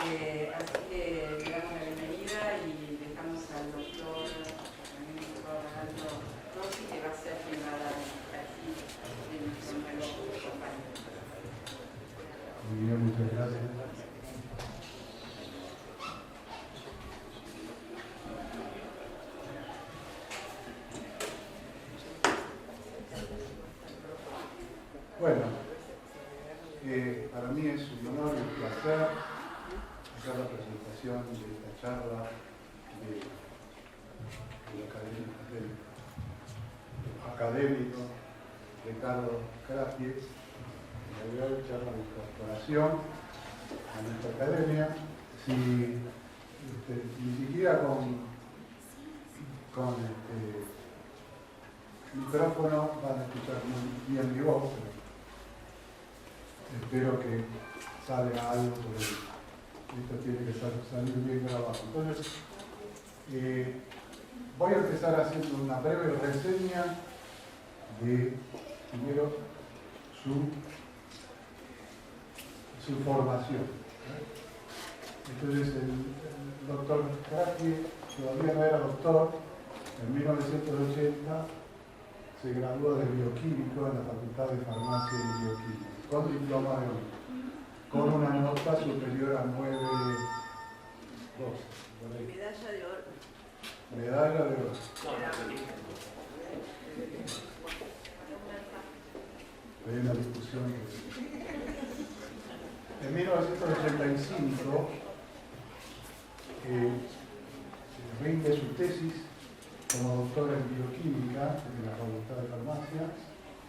Así que le damos la bienvenida y dejamos al doctor Ronaldo Rossi, que va a ser quien va a dar aquí en nuestro nuevo compañero. Muy bien, muchas gracias. Bueno, para mí es un honor y un placer hacer la presentación de esta charla del académico Ricardo Crafie, que dio charla de incorporación a nuestra academia. Ni siquiera con micrófono van a escuchar muy bien mi voz, pero espero que salga algo porque esto tiene que salir bien grabado. Entonces, voy a empezar haciendo una breve reseña de, primero, su formación. Entonces, el doctor Crafie todavía no era doctor. En 1980 se graduó de bioquímico en la Facultad de Farmacia y Bioquímica, con diploma de honor, con una nota superior a 9.2. Medalla de oro. Medalla de oro. Hay una discusión. En 1985 rinde su tesis como doctor en bioquímica en la Facultad de Farmacia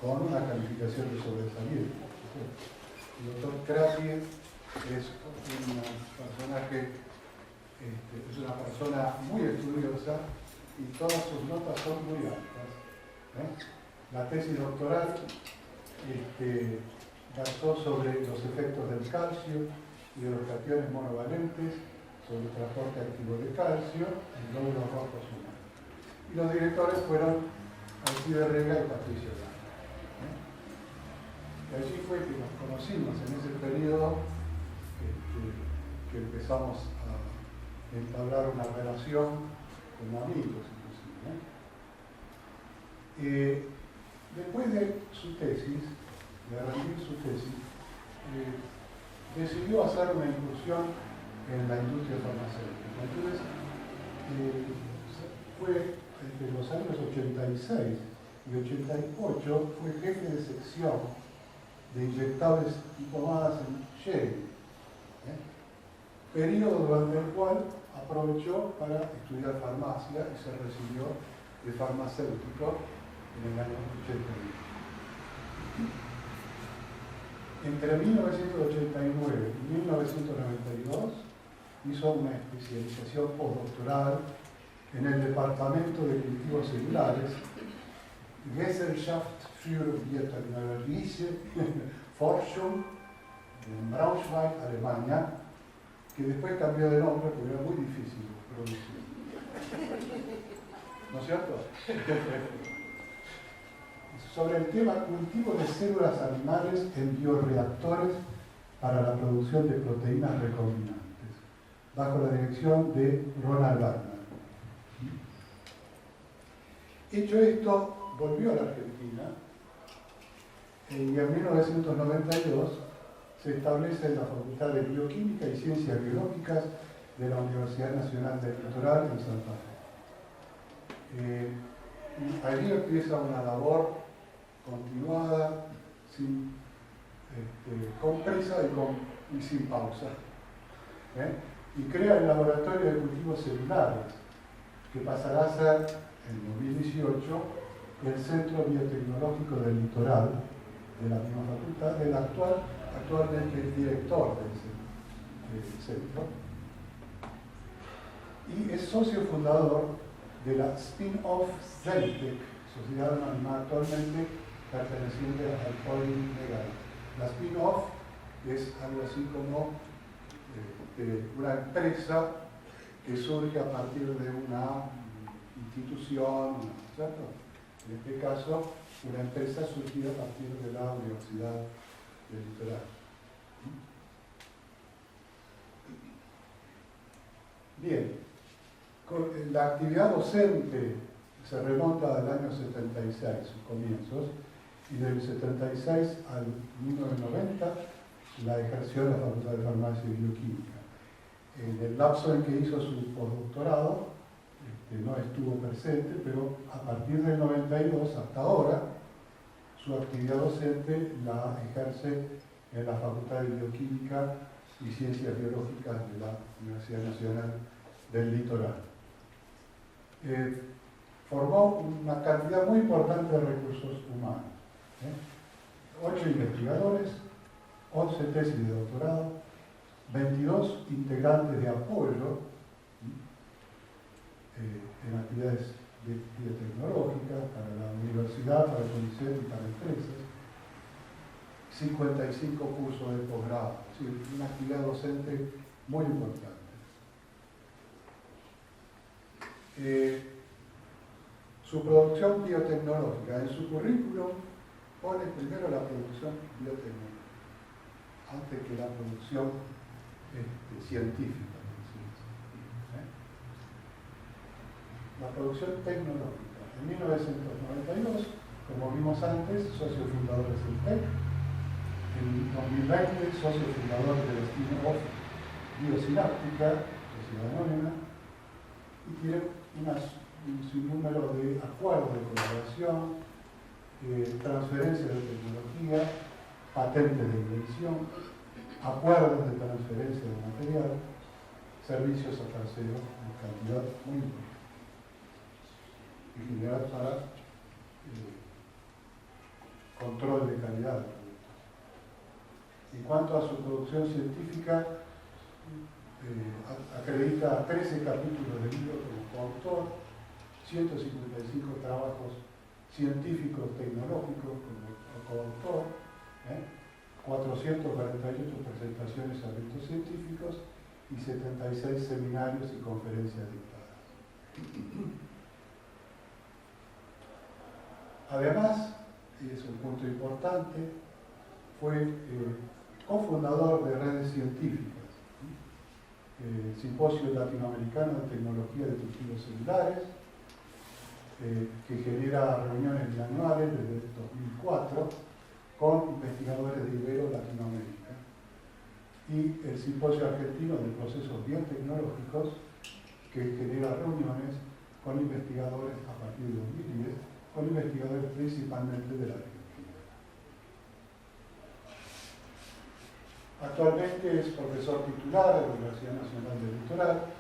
con una calificación de sobresaliente. El doctor Crafie es una persona muy estudiosa y todas sus notas son muy altas. La tesis doctoral versó sobre los efectos del calcio y de los cationes monovalentes sobre el transporte activo de calcio en glóbulos rojos humanos. Y los directores fueron Alcide Rega y Patricio Blanco. Y allí fue que nos conocimos en ese periodo que empezamos a entablar una relación como amigos, inclusive. Después de su tesis, de rendir su tesis, decidió hacer una incursión en la industria farmacéutica. Entonces, fue entre los años 86 y 88, fue jefe de sección de inyectables y pomadas en Yale, periodo durante el cual aprovechó para estudiar farmacia y se recibió de farmacéutico en el año 81. Entre 1989 y 1992 hizo una especialización postdoctoral en el Departamento de Cultivos Celulares, Gesellschaft für Biotechnologische Forschung en Braunschweig, Alemania, que después cambió de nombre porque era muy difícil producir. ¿No es cierto? Sobre el tema cultivo de células animales en bioreactores para la producción de proteínas recombinantes, bajo la dirección de Ronald Wagner. Hecho esto, volvió a la Argentina y en 1992 se establece en la Facultad de Bioquímica y Ciencias Biológicas de la Universidad Nacional del Litoral en Santa Fe. Allí empieza una labor continuada, con prisa y sin pausa. Y crea el Laboratorio de Cultivos Celulares, que pasará a ser, en 2018, el Centro Biotecnológico del Litoral de la misma facultad, actualmente el director del centro. Y es socio fundador de la spin-off Genitec, sociedad anónima actualmente perteneciente al holding legal. La spin-off es algo así como una empresa que surge a partir de una institución, ¿cierto? En este caso, una empresa surgida a partir de la Universidad del Litoral. Bien, la actividad docente se remonta al año 76, sus comienzos, y del 76 al 1990 la ejerció en la Facultad de Farmacia y Bioquímica. En el lapso en que hizo su postdoctorado, no estuvo presente, pero a partir del 92 hasta ahora, su actividad docente la ejerce en la Facultad de Bioquímica y Ciencias Biológicas de la Universidad Nacional del Litoral. Formó una cantidad muy importante de recursos humanos. 8 investigadores, 11 tesis de doctorado, 22 integrantes de apoyo en actividades biotecnológicas para la universidad, para el CONICET y para empresas, 55 cursos de posgrado, es decir, una actividad docente muy importante. Su producción biotecnológica, en su currículum pone primero la producción biotecnológica, antes que la producción científica. La producción tecnológica. En 1992, como vimos antes, socio fundador del CELTEC. En 2020, socio fundador del spin-off Biosináptica, sociedad anónima, y tiene un sinnúmero de acuerdos de colaboración, transferencia de tecnología, patentes de invención, acuerdos de transferencia de material, servicios a terceros en cantidad muy importante, en general para control de calidad del producto. En cuanto a su producción científica, acredita 13 capítulos de libros como coautor, 155 trabajos científicos tecnológicos como coautor, 448 presentaciones a eventos científicos y 76 seminarios y conferencias dictadas. Además, y es un punto importante, fue cofundador de redes científicas, el Simposio Latinoamericano de Tecnología de Cultivos Celulares, que genera reuniones bianuales desde 2004 con investigadores de Ibero Latinoamérica, y el Simposio Argentino de Procesos Biotecnológicos, que genera reuniones con investigadores a partir de 2010, con investigadores principalmente de la Argentina. Actualmente es profesor titular de la Universidad Nacional del Litoral,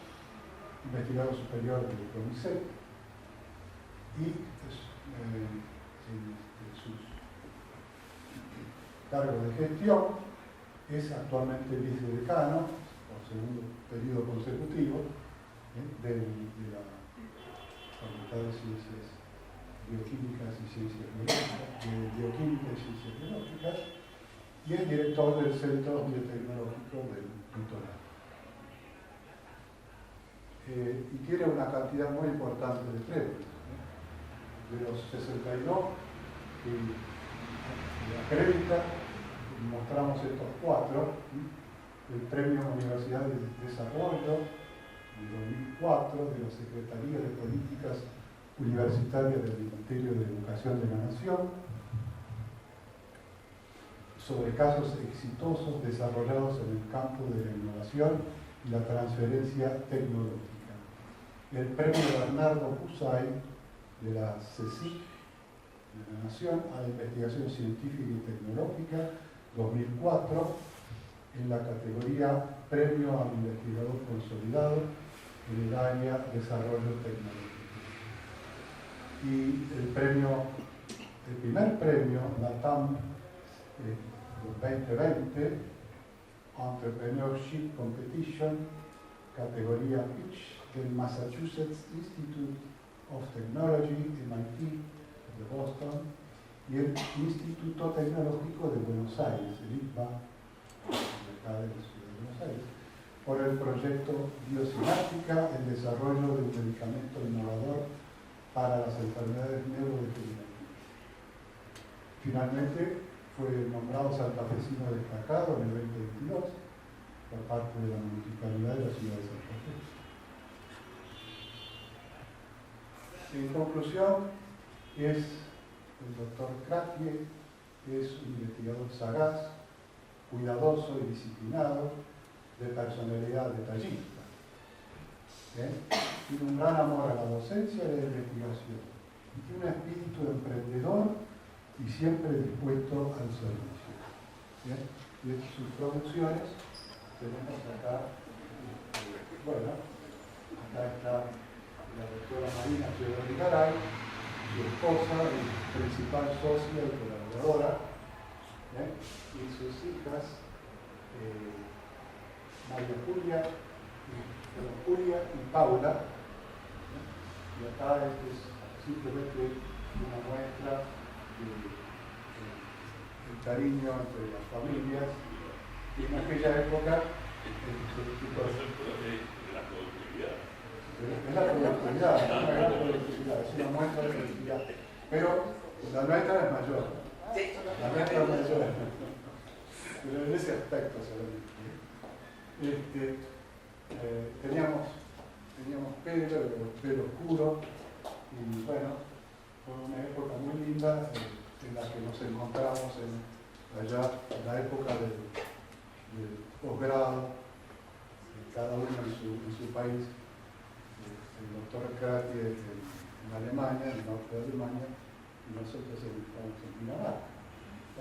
investigador superior del CONICET, y sus cargos de gestión es actualmente vicedecano, por segundo periodo consecutivo, de la Facultad de Ciencias Bioquímicas y Ciencias Biológicas, de Bioquímica y Ciencias Biológicas, y es director del Centro Biotecnológico del Litoral. Y tiene una cantidad muy importante de premios. De los 62 que acredita, mostramos estos 4, el Premio Universidad de Desarrollo de 2004 de la Secretaría de Políticas Universitarias del Ministerio de Educación de la Nación, sobre casos exitosos desarrollados en el campo de la innovación y la transferencia tecnológica. El Premio Bernardo Pusay de la CSIC de la Nación a la Investigación Científica y Tecnológica 2004 en la categoría Premio al Investigador Consolidado en el área Desarrollo Tecnológico. Y el primer premio, la TAM 2020, Entrepreneurship Competition, categoría Pitch del Massachusetts Institute of Technology, MIT de Boston, y el Instituto Tecnológico de Buenos Aires, el ITBA, de la ciudad de Buenos Aires, por el proyecto Biosináptica, el desarrollo de un medicamento innovador para las enfermedades neurodegenerativas. Finalmente, fue nombrado santafesino destacado en el 2022 por parte de la Municipalidad de la ciudad de Santa Fe. En conclusión, es el doctor Kratie, es un investigador sagaz, cuidadoso y disciplinado, de personalidad detallista. Tiene un gran amor a la docencia y a la investigación. Y tiene un espíritu emprendedor y siempre dispuesto al servicio. Y de sus producciones tenemos acá, bueno, acá está la doctora Marina Garay, su esposa, y principal socia y colaboradora, y sus hijas, María Julia y Paula. Y acá es simplemente una muestra del cariño entre las familias. Y en aquella época, es la productividad, es una muestra de productividad. Pero la nuestra es mayor. La nuestra es mayor. Pero en ese aspecto solamente. Teníamos pelo oscuro, y bueno, fue una época muy linda en la que nos encontramos allá en la época del posgrado, cada uno en su país. El doctor Kratie en Alemania, en el norte de Alemania, y nosotros estamos en Dinamarca.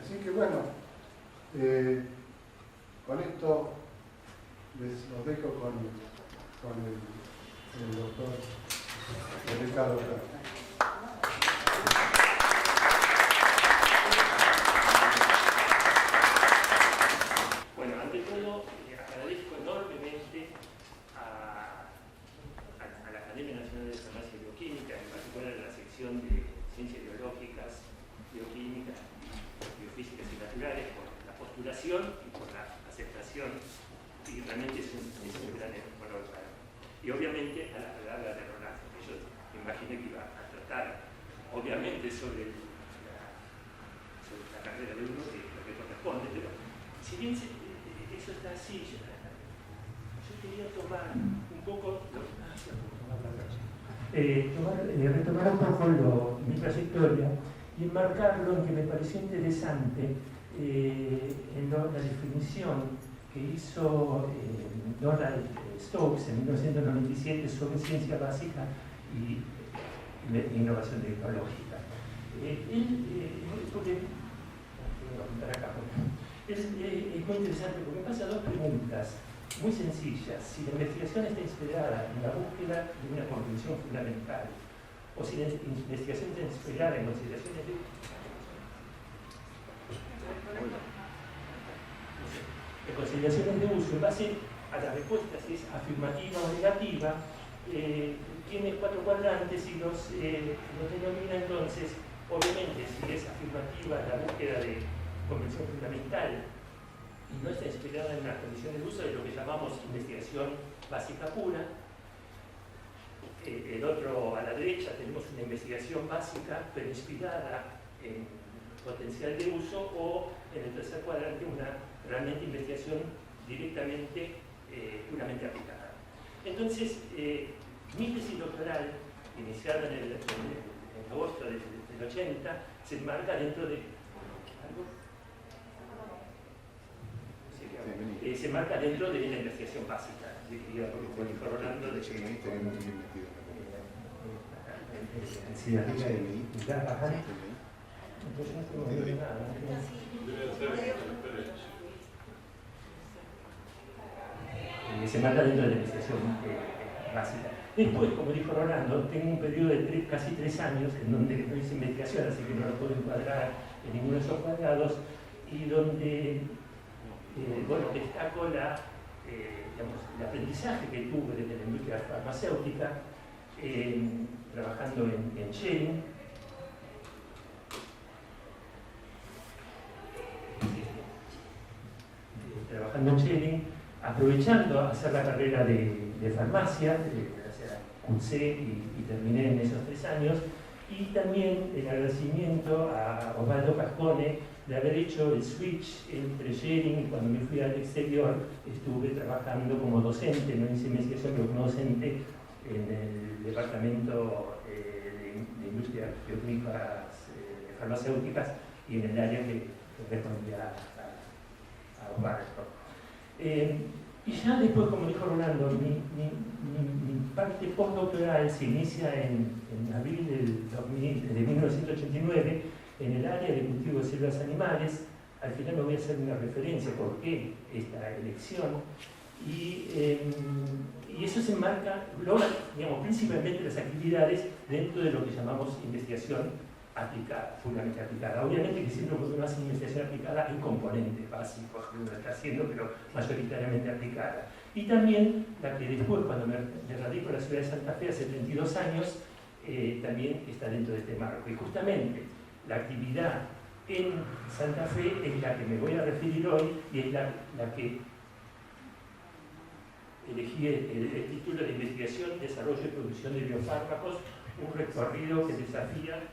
Así que bueno, con esto los dejo con el doctor Ricardo Kratie. Bueno, ante todo, agradezco enormemente a la Academia Nacional de Farmacia y Bioquímica, en particular a la sección de Ciencias Biológicas, Bioquímicas, Biofísicas y Naturales, por la postulación y por la aceptación, y realmente es un gran honor para mí. Y obviamente a la palabra de Rolando, que yo imaginé que iba a tratar, obviamente, sobre la carrera de uno, que es lo que corresponde, pero si bien eso está así, yo quería tomar un poco, retomar un poco mi trayectoria y enmarcarlo en que me pareció interesante en la definición que hizo Donald Stokes en 1997 sobre ciencia básica y innovación tecnológica. Es muy interesante porque me pasa dos preguntas muy sencillas. Si la investigación está inspirada en la búsqueda de una comprensión fundamental, o si la investigación está inspirada en consideraciones de uso, en base a la respuesta si es afirmativa o negativa, tiene 4 cuadrantes y los denomina entonces, obviamente, si es afirmativa la búsqueda de comprensión fundamental y no está inspirada en las condiciones de uso de lo que llamamos investigación básica pura. El otro, a la derecha, tenemos una investigación básica pero inspirada en potencial de uso, o en el tercer cuadrante una realmente investigación directamente puramente aplicada. Entonces, mi tesis doctoral, iniciada en agosto del 80, se enmarca dentro de se marca dentro de una investigación básica, como dijo Rolando, de se marca dentro de la investigación básica. Después, como dijo Rolando, tengo un periodo de casi 3 años en donde no hice investigación, así que no lo puedo encuadrar en ninguno de esos cuadrados, y donde destaco el aprendizaje que tuve desde la industria farmacéutica, trabajando en Schering, aprovechando a hacer la carrera de farmacia, cursé y terminé en esos 3 años, y también el agradecimiento a Osvaldo Cascone de haber hecho el switch entre Schering, y cuando me fui al exterior estuve trabajando como docente, no hice investigación, pero como docente en el departamento de de industrias bioquímicas farmacéuticas y en el área que corresponde a Osvaldo. Y ya después, como dijo Rolando, mi parte postdoctoral se inicia en abril de 1989 en el área de cultivo de células animales. Al final me voy a hacer una referencia por qué esta elección. Y eso se enmarca, digamos, principalmente las actividades dentro de lo que llamamos investigación aplicada, puramente aplicada. Obviamente que siempre cuando uno hace investigación aplicada hay componentes básicos que uno está haciendo, pero mayoritariamente aplicada. Y también la que después, cuando me radico en la ciudad de Santa Fe hace 32 años, también está dentro de este marco. Y justamente la actividad en Santa Fe es la que me voy a referir hoy y es la que elegí el título de Investigación, Desarrollo y Producción de Biofármacos, un recorrido que desafía.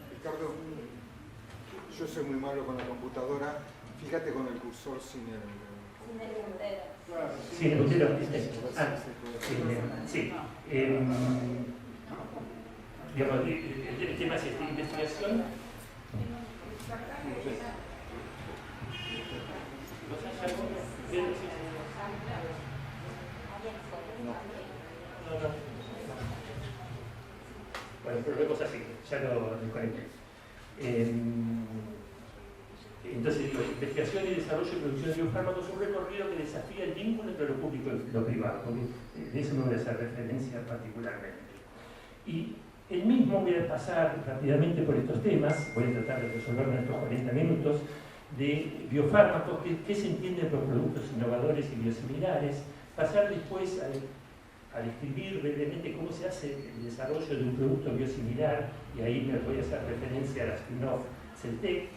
Ricardo, yo soy muy malo con la computadora. Fíjate con el cursor sin el puntero. Sin el puntero. Sí. Digamos, el tema es investigación. Bueno, pero vemos así, ya lo desconecté. Entonces digo, investigación y desarrollo y producción de biofármacos es un recorrido que desafía el vínculo entre lo público y lo privado, porque de eso me voy a hacer referencia particularmente. Y el mismo voy a pasar rápidamente por estos temas, voy a tratar de resolverlo en estos 40 minutos, de biofármacos, qué se entiende por productos innovadores y biosimilares, pasar después a describir brevemente cómo se hace el desarrollo de un producto biosimilar, y ahí me voy a hacer referencia a la spin-off Celtec.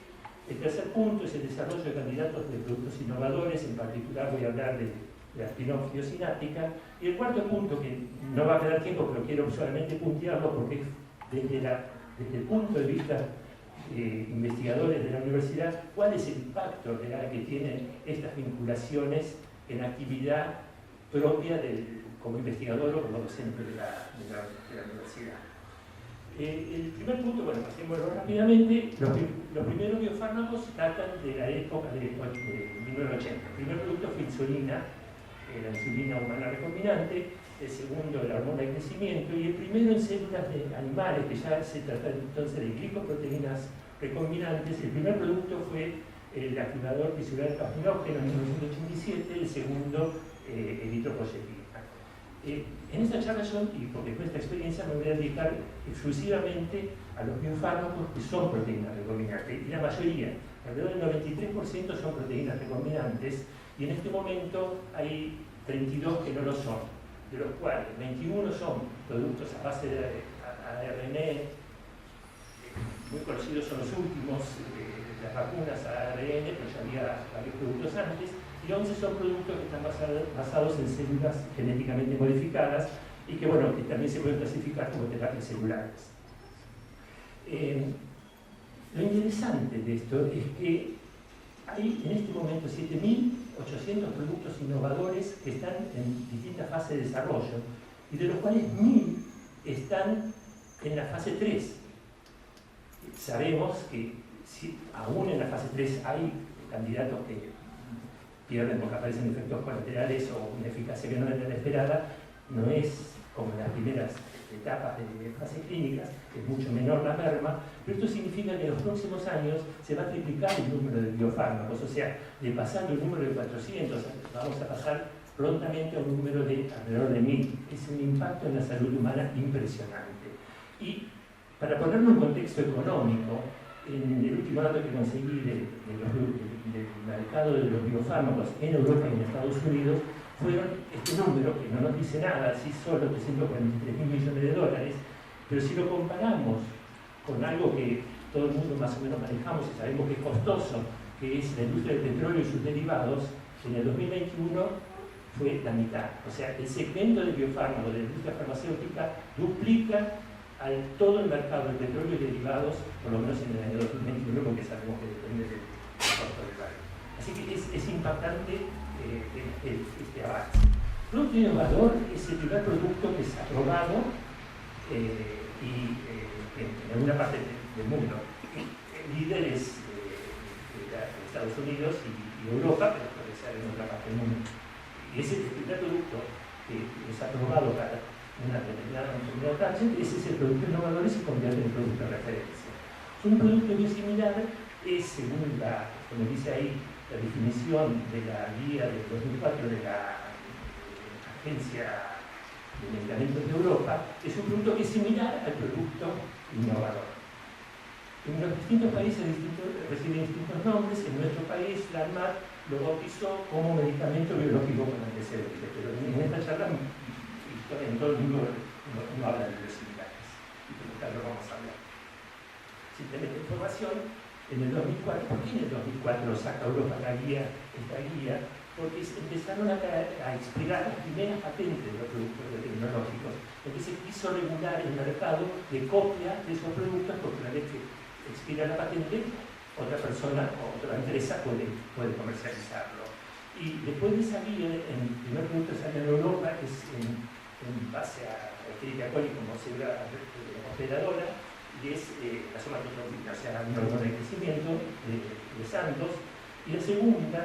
El tercer punto es el desarrollo de candidatos de productos innovadores, en particular voy a hablar de la spin-off biosinática. Y el cuarto punto, que no va a quedar tiempo, pero quiero solamente puntearlo porque es desde el punto de vista investigadores de la universidad, cuál es el impacto real que tienen estas vinculaciones en actividad propia como investigador o como docente de la universidad. El primer punto, bueno, pasémoslo rápidamente. Los primeros biofármacos datan de la época de 1980. El primer producto fue insulina, la insulina humana recombinante, el segundo la hormona de crecimiento, y el primero en células de animales, que ya se trata entonces de glicoproteínas recombinantes. El primer producto fue el activador tisular capnógeno en 1987, el segundo eritropoyetina. En esta charla y porque con esta experiencia me voy a dedicar exclusivamente a los biofármacos que son proteínas recombinantes, y la mayoría, alrededor del 93% son proteínas recombinantes, y en este momento hay 32 que no lo son, de los cuales 21 son productos a base de ARN, muy conocidos son los últimos, las vacunas a ARN, pero ya había varios productos antes, y 11 son productos que están basados en células genéticamente modificadas y que, bueno, que también se pueden clasificar como terapias celulares. Lo interesante de esto es que hay en este momento 7.800 productos innovadores que están en distintas fases de desarrollo y de los cuales 1.000 están en la fase 3. Sabemos que aún en la fase 3 hay candidatos que pierden porque aparecen efectos colaterales o una eficacia que no era la esperada, no es como en las primeras etapas de fase clínica, es mucho menor la merma, pero esto significa que en los próximos años se va a triplicar el número de biofármacos, o sea, de pasando el número de 400, vamos a pasar prontamente a un número de alrededor de 1.000. Es un impacto en la salud humana impresionante. Y para ponerlo en contexto económico, en el último dato que conseguí del mercado de los biofármacos en Europa y en Estados Unidos, fueron este número, que no nos dice nada, así solo 343.000 millones de dólares, pero si lo comparamos con algo que todo el mundo más o menos manejamos y sabemos que es costoso, que es la industria del petróleo y sus derivados, en el 2021 fue la mitad. O sea, el segmento de biofármacos de la industria farmacéutica duplica todo el mercado del petróleo y derivados, por lo menos en el año 2021, porque sabemos que depende del costo del barrio. Así que es impactante este avance. Producto innovador es el primer producto que se ha aprobado en alguna parte del mundo. Líderes de Estados Unidos y Europa, pero puede ser en otra parte del mundo. Y ese es el primer producto que es aprobado para una determinada target, ese es el producto innovador y se convierte en producto de referencia. Un producto biosimilar es, según como dice ahí, la definición de la guía del 2004 de la Agencia de Medicamentos de Europa, es un producto que es similar al producto innovador. En los distintos países reciben distintos nombres. En nuestro país, la ANMAT lo bautizó como medicamento biológico con antecedentes, pero en esta charla, en todo el mundo no hablan de biosimilares, y por lo tanto vamos a hablar. Simplemente información, en el 2004, ¿por qué en el 2004 saca Europa esta guía? Porque empezaron a expirar las primeras patentes de los productos biotecnológicos. Entonces se quiso regular el mercado de copia de esos productos, porque una vez que expira la patente, otra persona o otra empresa puede comercializarlo. Y después de esa guía, el primer producto que sale en Europa es en base a Escherichia coli como célula hospedadora, y es la somatotropina, o sea, un hormona de crecimiento de Sandoz. Y la segunda,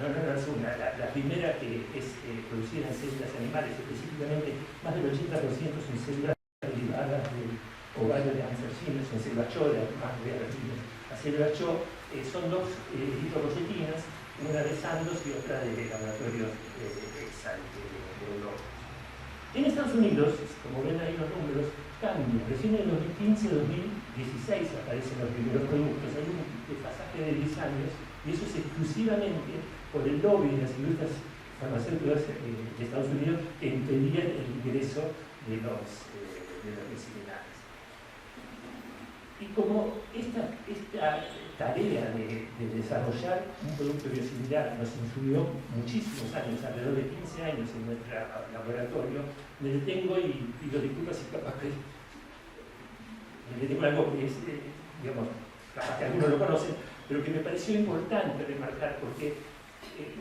la primera que es producida en células animales, específicamente más del 80% son células derivadas del ovario de Hansen-Siemens, son células CHO, más voy a referir a células CHO, son dos eritrorosetinas, una de Sandoz y otra de laboratorios Exal de Europa. En Estados Unidos, como ven ahí los números, cambian. Recién en 2015-2016 aparecen los primeros productos. Hay un desfasaje de 10 años y eso es exclusivamente por el lobby de las industrias farmacéuticas de Estados Unidos que impedían el ingreso de los biosimilares. Y como esta tarea de desarrollar un producto biosimilar nos influyó muchísimos años, alrededor de 15 años en nuestro laboratorio, me detengo y pido disculpas si capaz que me detengo algo que es, digamos, capaz que algunos lo conocen, pero que me pareció importante remarcar porque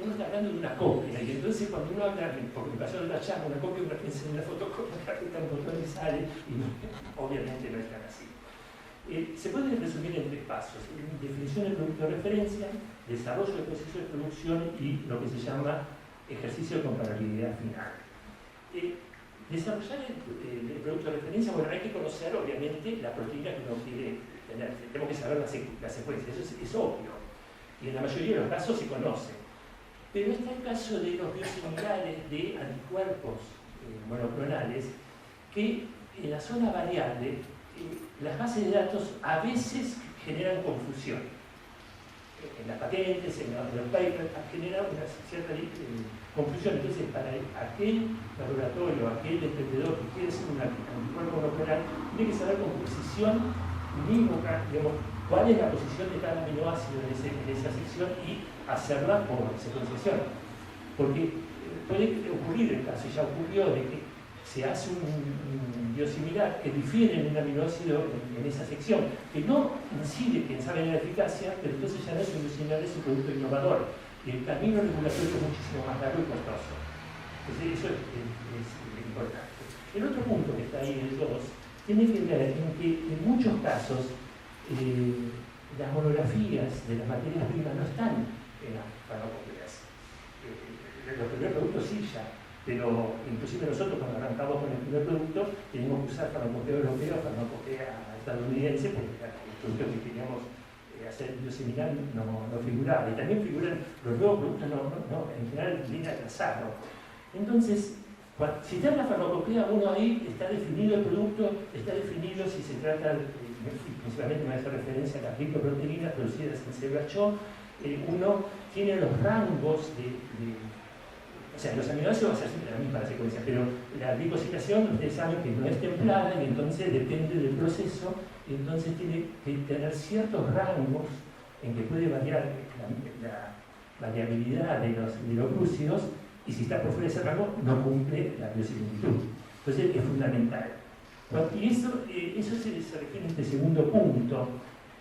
uno está hablando de una copia y entonces cuando uno habla, porque me pasó en la charla, una copia, una piensa en una fotocopia, aprieta un botón y sale, y no, obviamente no es tan así. Se puede resumir en 3 pasos: definición del producto de referencia, desarrollo del proceso de producción y lo que se llama ejercicio de comparabilidad final. Desarrollar el producto de referencia, bueno, hay que conocer obviamente la proteína que uno quiere tener, tenemos que saber la secuencia, eso es obvio, y en la mayoría de los casos se conoce. Pero está el caso de los biosimilares de anticuerpos monoclonales, que en la zona variable las bases de datos a veces generan confusión. En las patentes, en los papers, generan una cierta confusión. Entonces, para aquel laboratorio, aquel emprendedor que quiere ser un anticuerpo monoclonal, tiene que saber con precisión unívoca, digamos, cuál es la posición de cada aminoácido en esa sección y hacerla por secuenciación. Porque puede ocurrir el caso, ya ocurrió, de que se hace un biosimilar que difiere en un aminoácido en esa sección, que no incide, quién sabe, en la eficacia, pero entonces ya no es un biosimilar, es un producto innovador. Y el camino regulatorio es muchísimo más largo y costoso. Entonces eso es importante. El otro punto que está ahí, el 2, tiene que ver en que en muchos casos las monografías de las materias primas no están en las farmacopeas. Los primeros productos sí ya, pero inclusive nosotros cuando arrancamos con el primer producto teníamos que usar farmacopea europea o farmacopea estadounidense porque el producto que queríamos hacer biosimilar no figuraba. Y también figuran los nuevos productos, en general viene atrasado. Entonces, si está en la farmacopea, uno ahí está definido el producto, está definido si se trata, principalmente me hace referencia a las glicoproteínas producidas en células CHO, uno tiene los rangos o sea, los aminoácidos va a ser siempre la misma secuencia, pero la glicosilación, ustedes saben que no es templada y entonces depende del proceso, y entonces tiene que tener ciertos rangos en que puede variar la variabilidad de los glúcidos, y si está por fuera de ese rango no cumple la biosimilitud. Entonces es fundamental. Y eso se refiere a este segundo punto,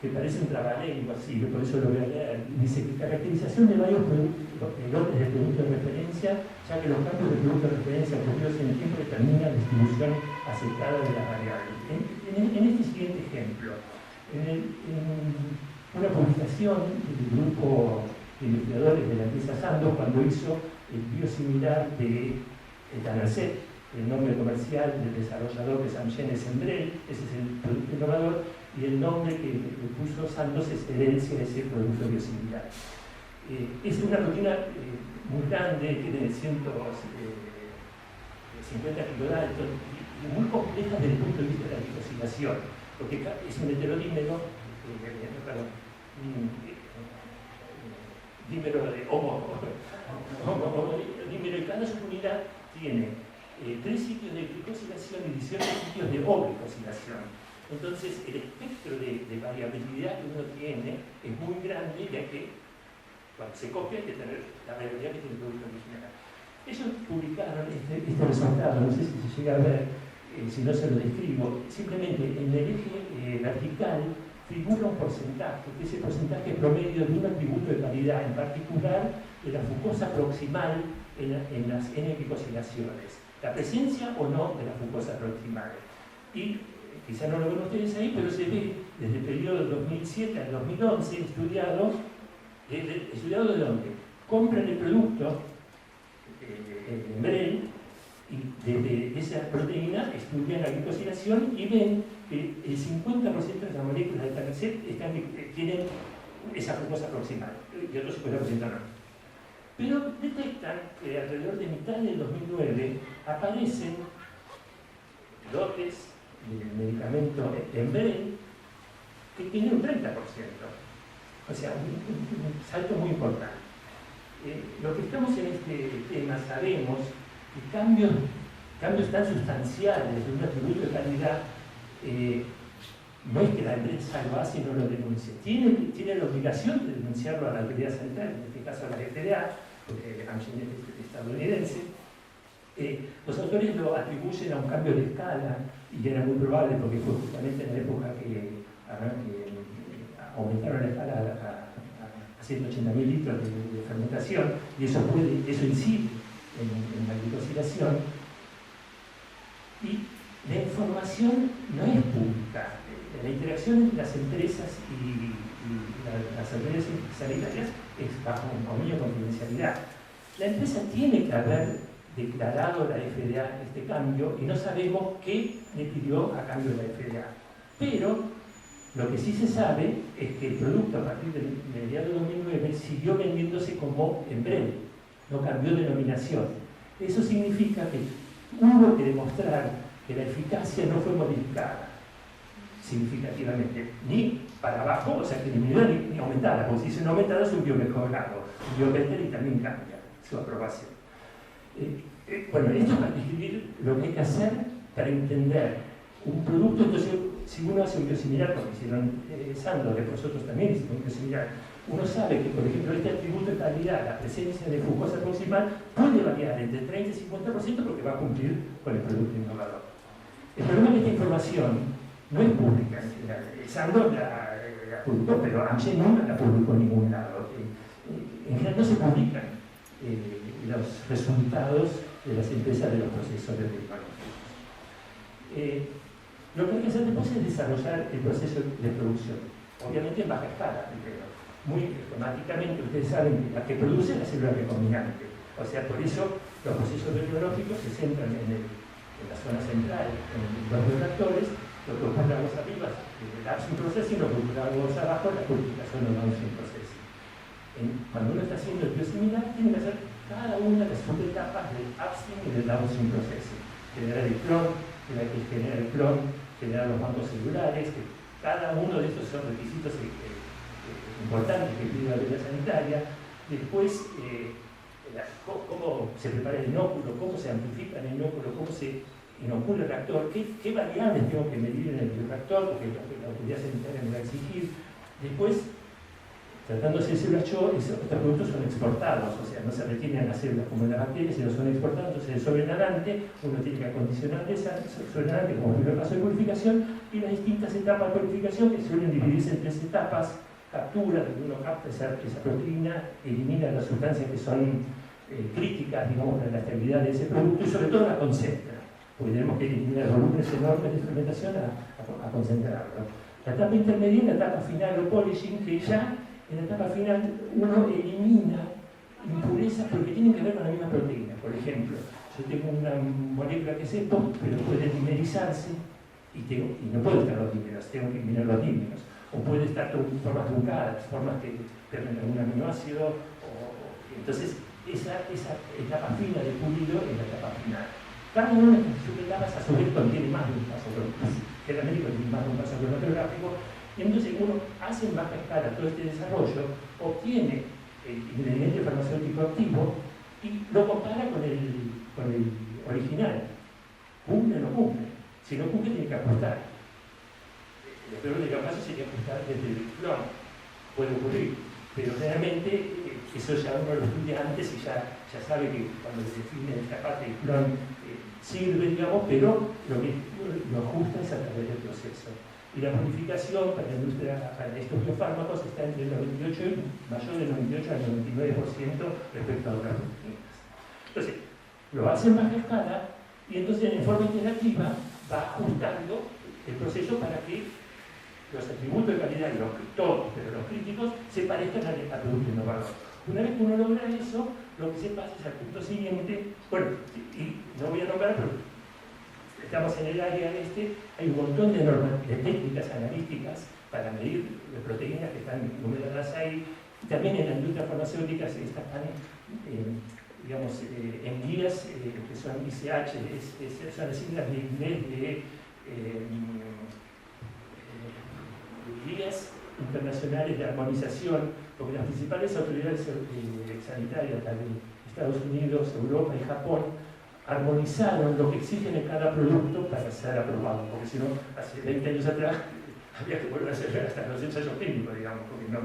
que parece un trabalengua, así, por eso lo voy a leer. Dice que caracterización de varios lotes de productos de referencia, ya que los cambios de productos de referencia ocurridos en el tiempo determinan la distribución aceptada de las variables. En este siguiente ejemplo, en una publicación del grupo de investigadores de la empresa Sandoz, cuando hizo el biosimilar de Etanercept, el nombre comercial del desarrollador que es Amgen Sembrel, ese es el producto innovador, y el nombre que le puso Sandoz es herencia de ese producto biosimilar. Es una proteína muy grande, tiene 150 kilos de alto y muy compleja desde el punto de vista de la glicosilación, porque es un heterodímero, dímero de dímero, y cada subunidad tiene 3 sitios de glicosilación y 18 sitios de oglicosilación. Entonces, el espectro de variabilidad que uno tiene es muy grande, ya que cuando se copia hay que tener la variabilidad que tiene el producto original. Ellos publicaron este resultado, no sé si se llega a ver, si no se lo describo, simplemente en el eje vertical figura un porcentaje, que es el porcentaje promedio de un atributo de calidad, en particular de la fucosa proximal en las N-glicosilaciones. La presencia o no de la fucosa proximal. Y quizá no lo ven ustedes ahí, pero se ve desde el periodo 2007 al 2011 estudiado de dónde compran el producto en Brel y desde esa proteína estudian la glicosilación y ven que el 50% de las moléculas de Etanercept tienen esa fucosa proximal y otros 50% no. Pero detectan que alrededor de mitad del 2009 aparecen lotes del medicamento Embrel que tienen un 30%. O sea, un salto muy importante. Los que estamos en este tema sabemos que cambios tan sustanciales de un atributo de calidad no es que la empresa lo hace y no lo denuncia. Tiene la obligación de denunciarlo a la autoridad sanitaria, en este caso a la FDA, porque Amgen es estadounidense. Los autores lo atribuyen a un cambio de escala, y era muy probable porque fue justamente en la época que aumentaron la escala a 180.000 litros de fermentación, y eso incide en la glicosilación. Y la información no es pública. La interacción entre las empresas y las autoridades sanitarias es bajo un dominio de confidencialidad. La empresa tiene que haber declarado a la FDA este cambio y no sabemos qué le pidió a cambio de la FDA. Pero lo que sí se sabe es que el producto a partir del mediados de 2009 siguió vendiéndose como Embrel, no cambió de denominación. Eso significa que hubo que demostrar que la eficacia no fue modificada significativamente, ni para abajo, o sea que disminuyó ni aumentada, porque si se no aumentada subió mejorado, subió vender y también cambia su aprobación. Bueno, esto es para describir lo que hay que hacer para entender un producto. Entonces, si uno hace un biosimilar, como hicieron Sandoz, que vosotros también hicieron un biosimilar, uno sabe que, por ejemplo, este atributo de calidad, la presencia de fucosa proximal, puede variar entre 30 y 50% porque va a cumplir con el producto innovador. El problema es que esta información no es pública en general. Sandoz la publicó, pero Amgen nunca la publicó en ningún lado. En general no se publican los resultados de las empresas de los procesores tecnológicos. Lo que hay que hacer después es desarrollar el proceso de producción, obviamente en baja escala primero. Muy automáticamente ustedes saben que la que produce es la célula recombinante. O sea, por eso los procesos tecnológicos se centran en la zona central, en los reactores. Lo que ocurre arriba es el upstream processing, lo que ocurre abajo es la purificación o downstream processing. Cuando uno está haciendo el biosimilar, tiene que hacer cada una de las subetapas del upstream y del downstream processing. Generar el clon, generar los bancos celulares, que cada uno de estos son requisitos importantes que pide la autoridad sanitaria. Después, cómo se prepara el inóculo, cómo se amplifica el inóculo, cómo se inocula el reactor, qué variables tengo que medir en el bioreactor, porque la autoridad sanitaria me va a exigir. Después, Tratándose de células CHO, estos productos son exportados, o sea, no se retienen las células como en las bacterias, sino son exportados. Entonces, el sobrenadante, uno tiene que acondicionar esa sobrenadante como primer paso de purificación, y las distintas etapas de purificación, que suelen dividirse en 3 etapas: captura, donde uno capta esa proteína, elimina las sustancias que son críticas, digamos, para la estabilidad de ese producto, y sobre todo la concentra, porque tenemos que eliminar volúmenes enormes de fermentación a concentrarlo. La etapa intermedia y la etapa final o polishing, que ya en la etapa final uno elimina impurezas porque tienen que ver con la misma proteína. Por ejemplo, yo tengo una molécula que es EPO, pero puede dimerizarse y no puedo estar los dímeros, tengo que eliminar los dímeros. O puede estar con formas truncadas, formas que pierden algún aminoácido. Entonces, esa etapa fina de pulido es la etapa final. Cada una de estas etapas a su vez contiene más de un paso, generalmente contiene más de un paso cromatográfico, y entonces uno hace en baja escala todo este desarrollo, obtiene el ingrediente farmacéutico activo y lo compara con el original. ¿Cumple o no cumple? Si no cumple, tiene que ajustar. Lo peor de los casos sería ajustar desde el clon. Puede ocurrir, pero realmente eso ya uno lo estudia antes y ya sabe que cuando se define esta parte del clon sirve, digamos, pero lo que lo ajusta es a través del proceso. Y la purificación para la industria, para estos biofármacos, está entre el 98, mayor del 98 al 99% respecto a otras proteínas. Entonces, lo hace en baja escala y entonces en forma interactiva va ajustando el proceso para que los atributos de calidad, todos, pero los críticos, se parezcan al producto innovador. Una vez que uno logra eso, lo que se pasa es al punto siguiente. Bueno, y no voy a nombrar, pero estamos en el área hay un montón de técnicas analíticas para medir las proteínas que están numeradas ahí. También en la industria farmacéutica están digamos, en guías que son ICH, son las siglas de inglés de guías internacionales de armonización, porque las principales autoridades sanitarias de Estados Unidos, Europa y Japón armonizaron lo que exigen en cada producto para ser aprobado, porque si no, hace 20 años atrás había que volver a hacer hasta los ensayos clínicos, digamos, porque no.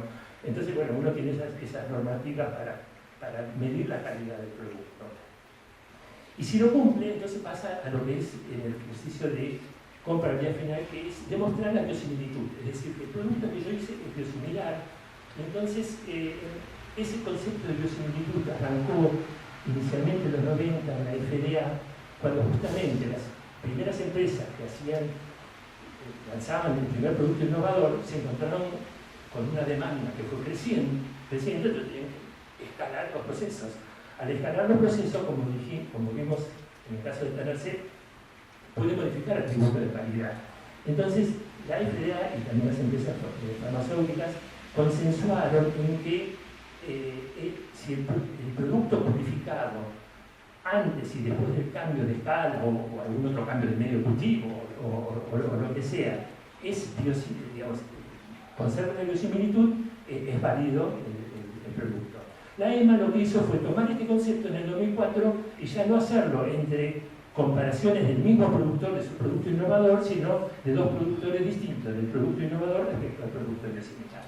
Entonces, bueno, uno tiene esas normativas para medir la calidad del producto. Y si lo cumple, entonces pasa a lo que es el ejercicio de comparabilidad final, que es demostrar la biosimilitud, es decir, que el producto que yo hice es biosimilar. Entonces, ese concepto de biosimilitud arrancó inicialmente en los 90 en la FDA, cuando justamente las primeras empresas que lanzaban el primer producto innovador se encontraron con una demanda que fue creciendo, entonces tenían que escalar los procesos. Al escalar los procesos, como vimos en el caso de Tanerce, puede modificar atributos de calidad. Entonces, la FDA y también las empresas farmacéuticas consensuaron en que si el producto purificado antes y después del cambio de escala o algún otro cambio de medio cultivo o lo que sea, digamos, conserva la biosimilitud, es válido el producto. La EMA lo que hizo fue tomar este concepto en el 2004 y ya no hacerlo entre comparaciones del mismo productor de su producto innovador, sino de dos productores distintos, del producto innovador respecto al producto biosimilar.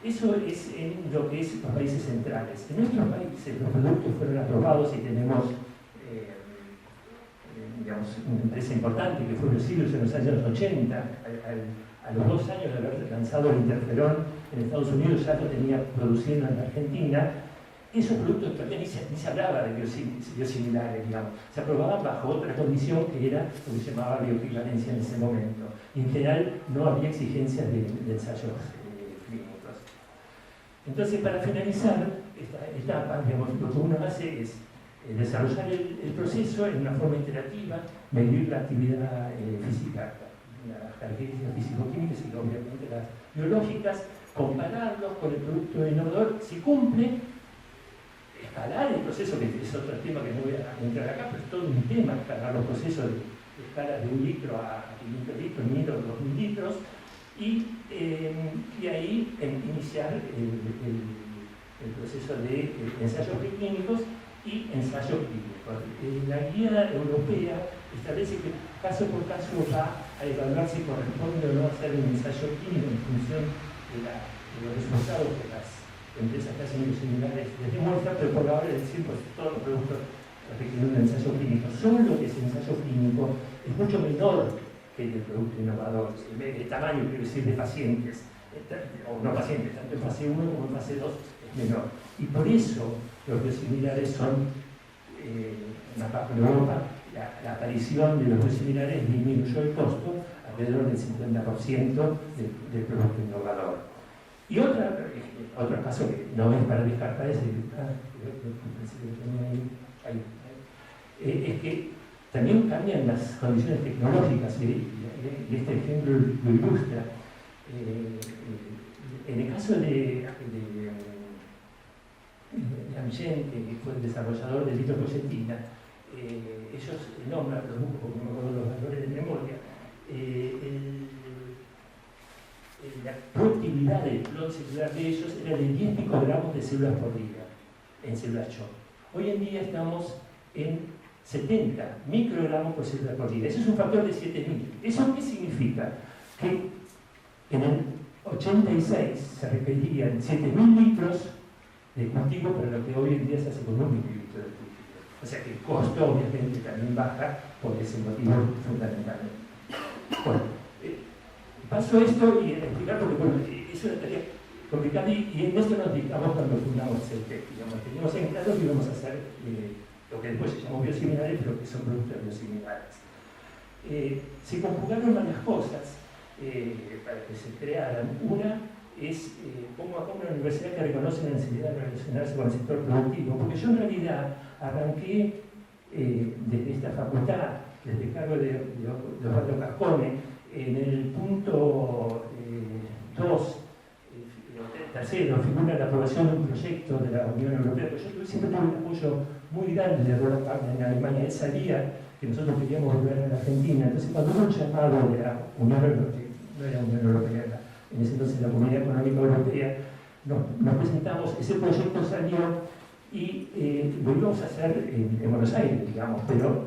Eso es en lo que es los países centrales. En nuestros países los productos fueron aprobados y tenemos digamos, una empresa importante que fue Biosilius en los años 80. A los 2 años de haber lanzado el interferón en Estados Unidos, ya lo tenía produciendo en Argentina. Esos productos todavía ni se hablaba de biosimilares, digamos. Se aprobaban bajo otra condición que era lo que se llamaba bioequivalencia en ese momento. Y en general no había exigencias de ensayos clínicos. Entonces, para finalizar esta etapa, digamos, lo que uno hace es desarrollar el proceso en una forma interactiva, medir la actividad física, las características físico-químicas y obviamente las biológicas, compararlos con el producto innovador, si cumple, escalar el proceso, que es otro tema que no voy a entrar acá, pero es todo un tema, escalar los procesos de escala de 1 litro a 500 litros, 1000 o 2000 litros, y ahí iniciar el proceso de ensayos preclínicos y ensayos clínicos. La guía europea establece que caso por caso va a evaluar si corresponde o no hacer un ensayo clínico en función de los resultados que las empresas que hacen biosimilares les demuestran, pero por ahora el 100% de todos los productos requieren un ensayo clínico. Solo que ese ensayo clínico es mucho menor que el del producto innovador. El tamaño, quiero decir, de pacientes, o no pacientes, tanto en fase 1 como en fase 2 es menor. Y por eso los biosimilares son, en Europa, la aparición de los biosimilares disminuyó el costo alrededor del 50% del producto innovador. Y otro caso que no es para descartar es que también cambian las condiciones tecnológicas, y este ejemplo lo ilustra. En el caso de Amgen, que fue el desarrollador de lipoproyetina, ellos nombran, los busco porque no me acuerdo los valores de memoria, la productividad del clon celular de ellos era de 10 picogramos de células por día en células CHO. Hoy en día estamos en 70 microgramos por célula por día. Eso es un factor de 7000. ¿Eso qué significa? Que en el 86 se requerirían 7000 litros de cultivo para lo que hoy en día se hace con 1 mililitro de cultivo. O sea que el costo obviamente también baja por ese motivo fundamentalmente. Bueno, paso esto y explicar porque bueno, es una tarea complicada y en esto nos dedicamos cuando fundamos el TEC. Teníamos en claro que íbamos a hacer lo que después se llamó biosimilares, pero que son productos biosimilares. Se conjugaron varias cosas para que se crearan. Una es, pongo acá una universidad que reconoce la necesidad de relacionarse con el sector productivo, porque yo en realidad arranqué desde esta facultad, desde el cargo de Osvaldo Cascone, en el punto 2, tercero, figura la aprobación de un proyecto de la Unión Europea, pero yo siempre tuve un apoyo muy grande de Roland Wagner en Alemania. Él sabía que nosotros queríamos volver a la Argentina, entonces cuando hubo un llamado de la Unión Europea, no era Unión Europea, en ese entonces la Comunidad Económica Europea, nos presentamos, ese proyecto salió y lo íbamos a hacer en Buenos Aires, digamos, pero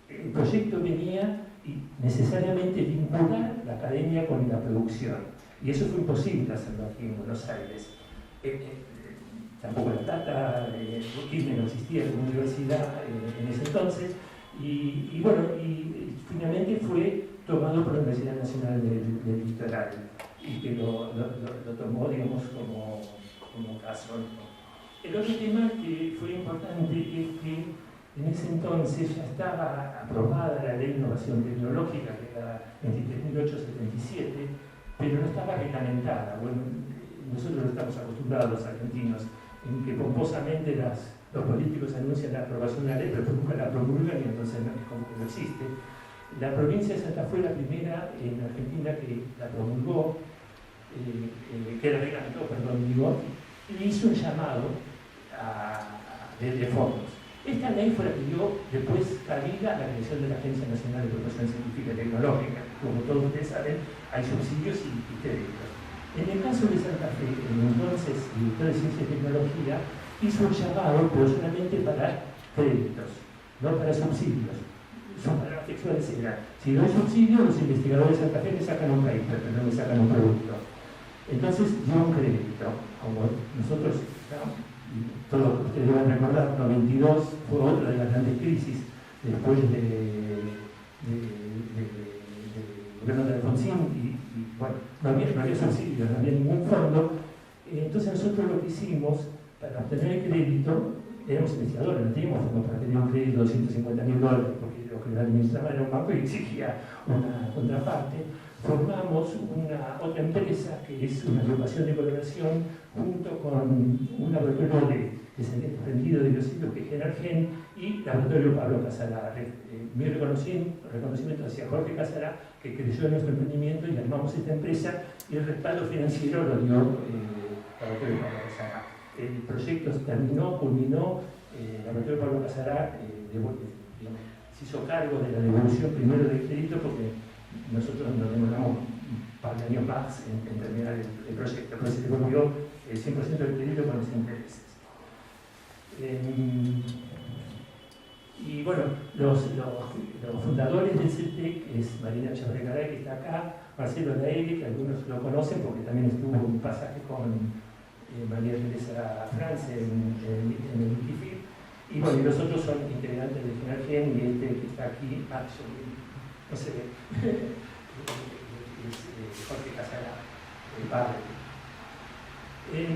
el proyecto venía y necesariamente vincular la academia con la producción. Y eso fue imposible hacerlo aquí en Buenos Aires. Tampoco la Plata, Quilmes no existía como universidad en ese entonces. Y bueno, y finalmente fue tomado por la Universidad Nacional del Litoral y que lo tomó, digamos, como caso. El otro tema que fue importante es que en ese entonces ya estaba aprobada la Ley de Innovación Tecnológica, que era 23.877, pero no estaba reglamentada. Bueno, nosotros estamos acostumbrados, los argentinos, en que pomposamente los políticos anuncian la aprobación de la ley, pero nunca la promulgan y entonces no, es como que no existe. La provincia de Santa Fe fue la primera en Argentina que la promulgó, que la reglamentó, y hizo un llamado de fondos. Esta ley fue la que dio después cabida a la creación de la Agencia Nacional de Promoción Científica y Tecnológica. Como todos ustedes saben, hay subsidios y créditos. En el caso de Santa Fe, el entonces director de Ciencia y Tecnología hizo un llamado, pero solamente para créditos, no para subsidios. Son para las textuales era, si no hay subsidio, los investigadores de Santa Fe le sacan un paper, pero no le sacan un producto. Entonces dio un crédito, como nosotros, ¿no? Todos ustedes deben recordar, 92 fue otra de las grandes crisis después del gobierno de Alfonsín y bueno, no había subsidios, no había ningún fondo. Entonces nosotros lo que hicimos para obtener el crédito, éramos investigadores, no teníamos fondos para tener un crédito de $250.000, porque lo que lo administraba era un banco y exigía una contraparte. Formamos otra empresa que es una agrupación de colaboración junto con un laboratorio de descendientes aprendidos de biocidios que es Genergen y el laboratorio Pablo Casará. Mi reconocimiento hacia Jorge Casará, que creyó en nuestro emprendimiento y armamos esta empresa y el respaldo financiero lo dio el laboratorio Pablo Casará. El proyecto terminó, culminó, el laboratorio Pablo Casará se hizo cargo de la devolución primero del crédito porque nosotros nos demoramos un par de años más en terminar el proyecto, pero se devolvió el 100% del crédito con los intereses. Y bueno, los fundadores del CELTEC es Marina Chavarría, que está acá, Marcelo Laeli, que algunos lo conocen porque también estuvo un pasaje con María Teresa France en el Wikifeed. Y bueno, y los otros son integrantes de General Gen y este que está aquí, no se ve, es Jorge Casara, el padre. El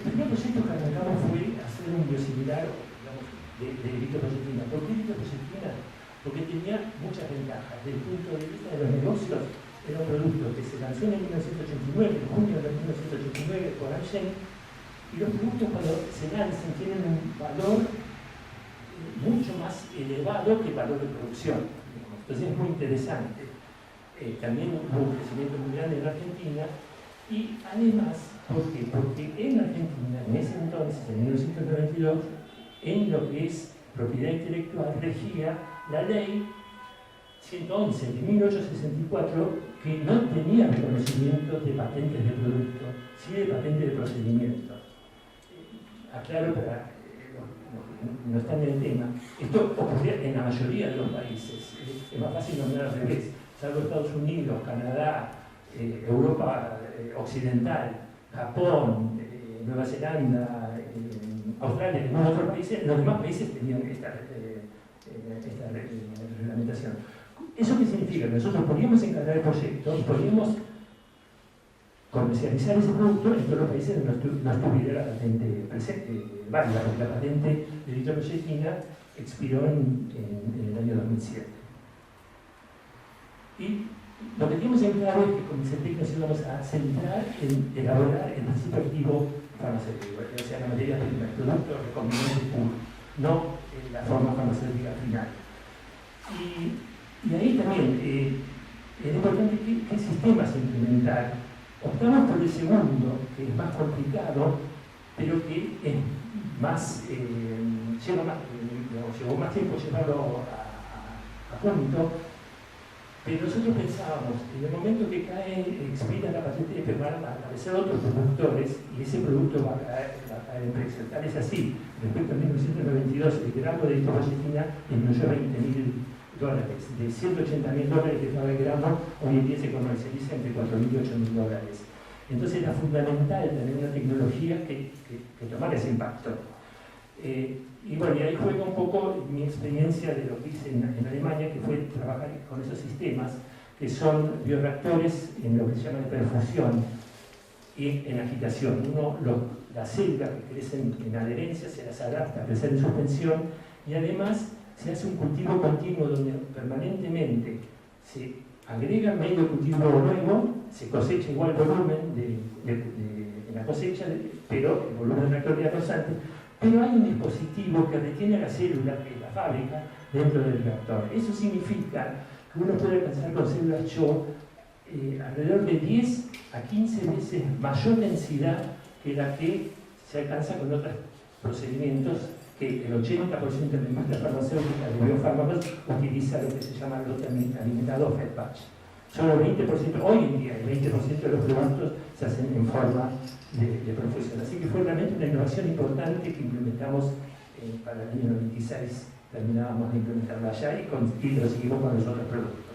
primer proyecto que arrancamos fue hacer un biosimilar, digamos, de eritropoyetina. ¿Por qué eritropoyetina? Porque tenía muchas ventajas. Desde el punto de vista de los negocios, era un producto que se lanzó en 1989, en junio de 1989, por Amgen, y los productos cuando se lanzan tienen un valor mucho más elevado que el valor de producción. Entonces es muy interesante. También hubo un crecimiento muy grande en Argentina, y además, ¿por qué? Porque en Argentina, en ese entonces, en 1992, en lo que es propiedad intelectual, regía la ley 111 de 1864, que no tenía reconocimiento de patentes de producto, sí de patentes de procedimiento. Aclaro para no están en el tema. Esto ocurría en la mayoría de los países. Es más fácil nombrar al revés. Salvo Estados Unidos, Canadá, Europa Occidental, Japón, Nueva Zelanda, Australia, y muchos otros países, los demás países tenían esta reglamentación. ¿Eso qué significa? Que nosotros podíamos encargar el proyecto y podíamos comercializar ese producto en todos los países donde no estuviera la patente válida, porque la patente de eritropoyetina expiró en el año 2007. Y lo que teníamos en claro es que con CETEC nos íbamos a centrar en elaborar el principio activo farmacéutico, o sea, la materia prima, el producto recombinante puro, no la forma farmacéutica final. Y ahí también es importante qué sistemas implementar. Optamos por el segundo, que es más complicado, pero que es más, llevó más tiempo llevarlo a punto. Pero nosotros pensábamos, en el momento que expira la patente, van a aparecer otros productores y ese producto va a caer en precio. Tal es así, respecto a 1992, el gramo de eritropoyetina disminuyó $20.000. De $180.000 que estaba el gramo, hoy en día se comercializa entre $4.000 y $8.000. Entonces era fundamental tener una tecnología que tomara ese impacto. Y bueno, y ahí juega un poco mi experiencia de lo que hice en Alemania, que fue trabajar con esos sistemas, que son bioreactores en lo que se llama de perfusión y en agitación. Las células que crecen en adherencia se las adapta a crecer en suspensión, y además se hace un cultivo continuo donde permanentemente se agrega medio cultivo nuevo, se cosecha igual volumen en la cosecha, pero el volumen reactor constante. Pero hay un dispositivo que retiene a la célula, que es la fábrica, dentro del reactor. Eso significa que uno puede alcanzar con células CHO alrededor de 10 a 15 veces mayor densidad que la que se alcanza con otros procedimientos, que el 80% de la industria farmacéutica de biofármacos utiliza lo que se llama los alimentados fed batch. Solo el 20%, hoy en día, el 20% de los productos se hacen en forma de profusión. Así que fue realmente una innovación importante que implementamos para el año 96. Terminábamos de implementarlo allá y lo seguimos con los otros productos.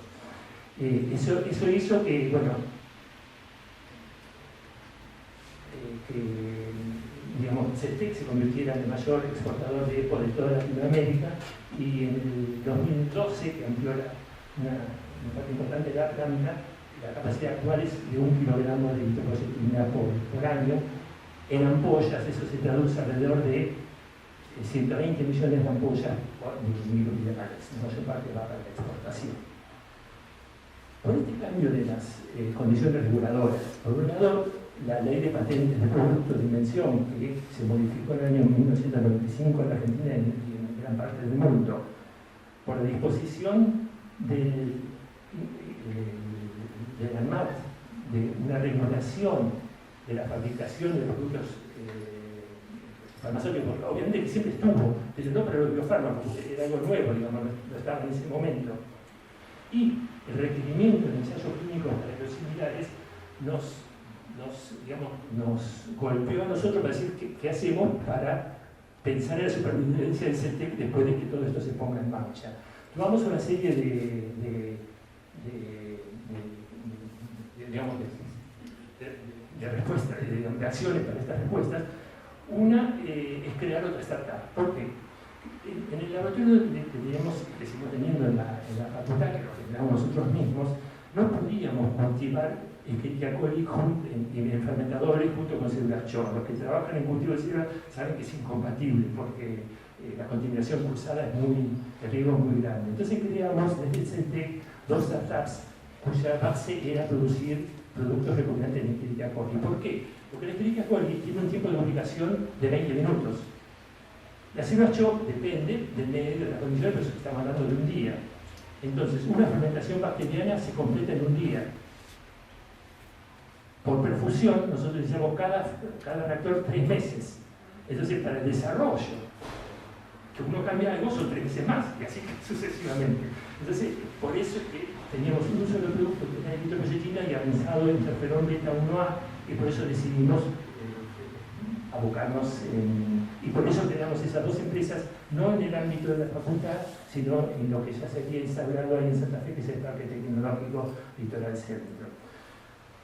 Eso hizo que, bueno, digamos, CETEC se convirtiera en el mayor exportador de EPO de toda Latinoamérica, y en el 2012, que amplió una parte importante de la capacidad actual es de 1 kilogramo de eritropoyetina por año. En ampollas eso se traduce alrededor de 120 millones de ampollas por microminerales. La mayor parte va para la exportación. Por este cambio de las condiciones reguladoras, por un lado, la ley de patentes de productos de invención, que se modificó en el año 1995 en la Argentina y en gran parte del mundo, por la disposición de la ANMAT, de una regulación de la fabricación de los productos farmacéuticos, porque obviamente que siempre estuvo, pero no para los biofármacos, era algo nuevo, digamos, no estaba en ese momento. Y el requerimiento de ensayos clínicos para los similares nos golpeó a nosotros para decir qué hacemos para pensar en la supervivencia del CETEC después de que todo esto se ponga en marcha. Tomamos una serie digamos, de respuestas, de acciones para estas respuestas. Una es crear otra startup. ¿Por qué? En el laboratorio que seguimos teniendo en la facultad, que lo generamos nosotros mismos, no podíamos cultivar Escherichia coli en fermentadores junto con células CHO. Los que trabajan en cultivo de células saben que es incompatible porque la contaminación cruzada el riesgo es muy grande. Entonces creamos desde el CELTEC 2 startups cuya base era producir productos recombinantes de Escherichia coli. ¿Por qué? Porque la Escherichia coli tiene un tiempo de ubicación de 20 minutos. La célula CHO depende del medio, de la condición, pero se está hablando de un día. Entonces, una fermentación bacteriana se completa en un día. Por perfusión, nosotros utilizamos cada reactor 3 meses. Entonces, para el desarrollo, que uno cambia algo, son 3 meses más, y así sucesivamente. Entonces, por eso es que teníamos un solo producto que era eritropoyetina y avanzado en interferón beta 1A, y por eso decidimos abocarnos y por eso tenemos esas 2 empresas, no en el ámbito de la facultad, sino en lo que ya se había instaurado ahí en Santa Fe, que es el Parque Tecnológico Litoral Centro.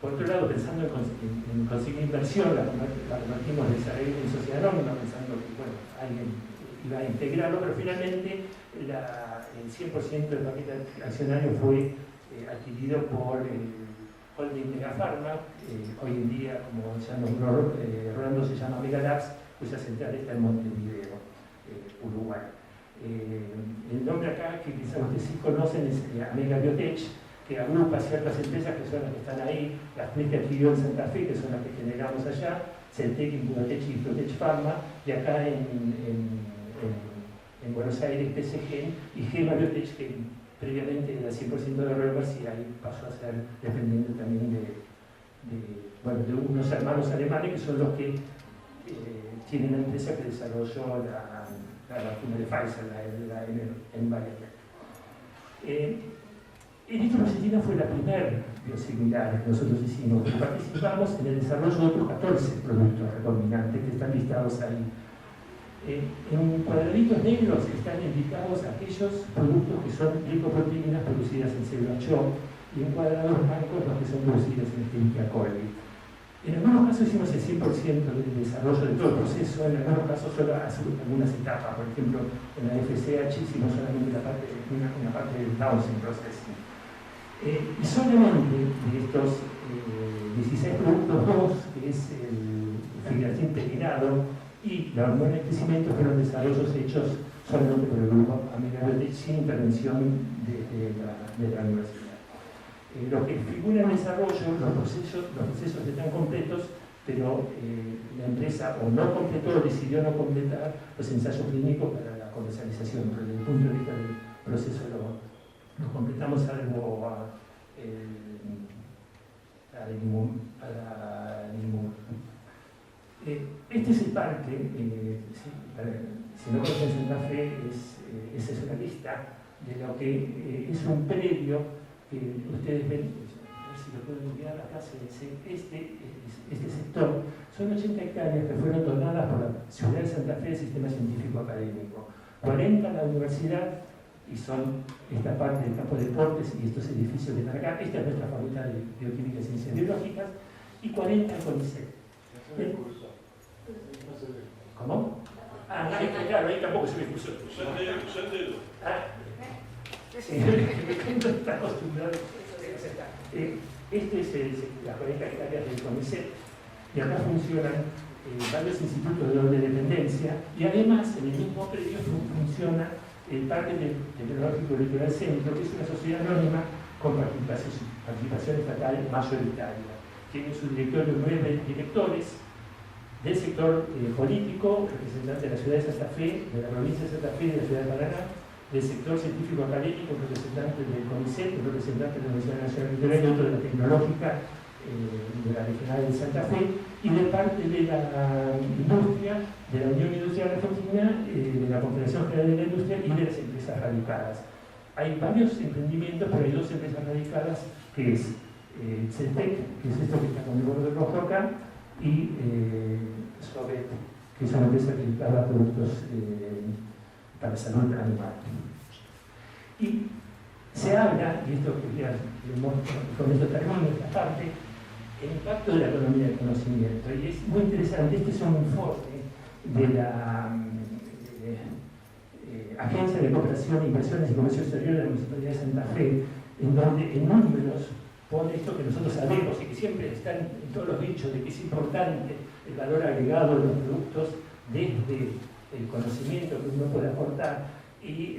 Por otro lado, pensando en conseguir inversión, la convertimos en sociedad anónima, pensando que alguien iba a integrarlo, pero finalmente el 100% del paquete accionario fue adquirido por Holding Megafarma, hoy en día, como ya nombró Rolando, se llama Megalabs, cuya central está en Montevideo, Uruguay. El nombre acá, que quizás ustedes sí conocen, es Amega Biotech, que agrupa ciertas empresas que son las que están ahí, las 3 que adquirió en Santa Fe, que son las que generamos allá, Celtec, Impunotech y Protech Pharma, y acá en Buenos Aires, PCG, y Gema Biotech, que previamente era 100% de Reuters y ahí pasó a ser dependiente también de unos hermanos alemanes que son los que tienen la empresa que desarrolló la vacuna de Pfizer, la Environment. Eritropoyetina fue la primera biosimilar que nosotros hicimos. Participamos en el desarrollo de otros 14 productos recombinantes que están listados ahí. En cuadraditos negros están indicados aquellos productos que son glicoproteínas producidas en célula CHO y en cuadrados blancos los que son producidos en Escherichia coli. En algunos casos hicimos el 100% del desarrollo de todo el proceso, en algunos casos solo algunas etapas. Por ejemplo, en la FCH hicimos solamente una parte del Downsing Processing. Y solamente de estos 16 productos, 2, que es el fibracin perinado y la hormona de crecimiento, fueron desarrollos hechos solamente por el grupo Amega Biotech sin intervención de la universidad. Lo que figura en el desarrollo, los procesos están completos, pero la empresa o no completó o decidió no completar los ensayos clínicos para la comercialización, pero desde el punto de vista del proceso lo completamos algo este es el parque, si no conocen Santa Fe, esa es una lista de lo que es un predio que ustedes ven, a ver si lo pueden mirar acá, este sector, son 80 hectáreas que fueron donadas por la ciudad de Santa Fe del Sistema Científico Académico, 40 a la universidad, y son esta parte del campo de deportes y estos edificios que están acá. Esta es nuestra Facultad de Bioquímica y Ciencias Biológicas, y 40 al CONICET. ¿Cómo? Claro, ahí tampoco se ve curso. Está acostumbrado. Este es las 40 hectáreas del CONICET, y acá funcionan varios institutos de doble dependencia, y además en el mismo predio funciona el Parque Tecnológico Litoral Centro, que es una sociedad anónima con participación estatal mayoritaria. Tiene en su directorio 9 directores del sector político, representantes de la ciudad de Santa Fe, de la provincia de Santa Fe y de la ciudad de Paraná, del sector científico académico, representantes del CONICET, representantes de la Universidad Nacional Litoral y otro de la tecnológica de la regional de Santa Fe, y de parte de la industria, de la Unión Industrial Argentina, de la Confederación General de la Industria y de las empresas radicadas. Hay varios emprendimientos, pero hay 2 empresas radicadas, que es Celtec, que es esto que está con el borde rojo acá, y Sobet, que es una empresa que da productos para salud animal. Y se habla, y esto ya con esto termino esta parte, el impacto de la economía del conocimiento. Y es muy interesante, este es un informe de la Agencia de Cooperación, Inversiones y Comercio Exterior de la Municipalidad de Santa Fe, en donde en números pone esto que nosotros sabemos y que siempre está en todos los dichos de que es importante el valor agregado de los productos desde el conocimiento que uno puede aportar y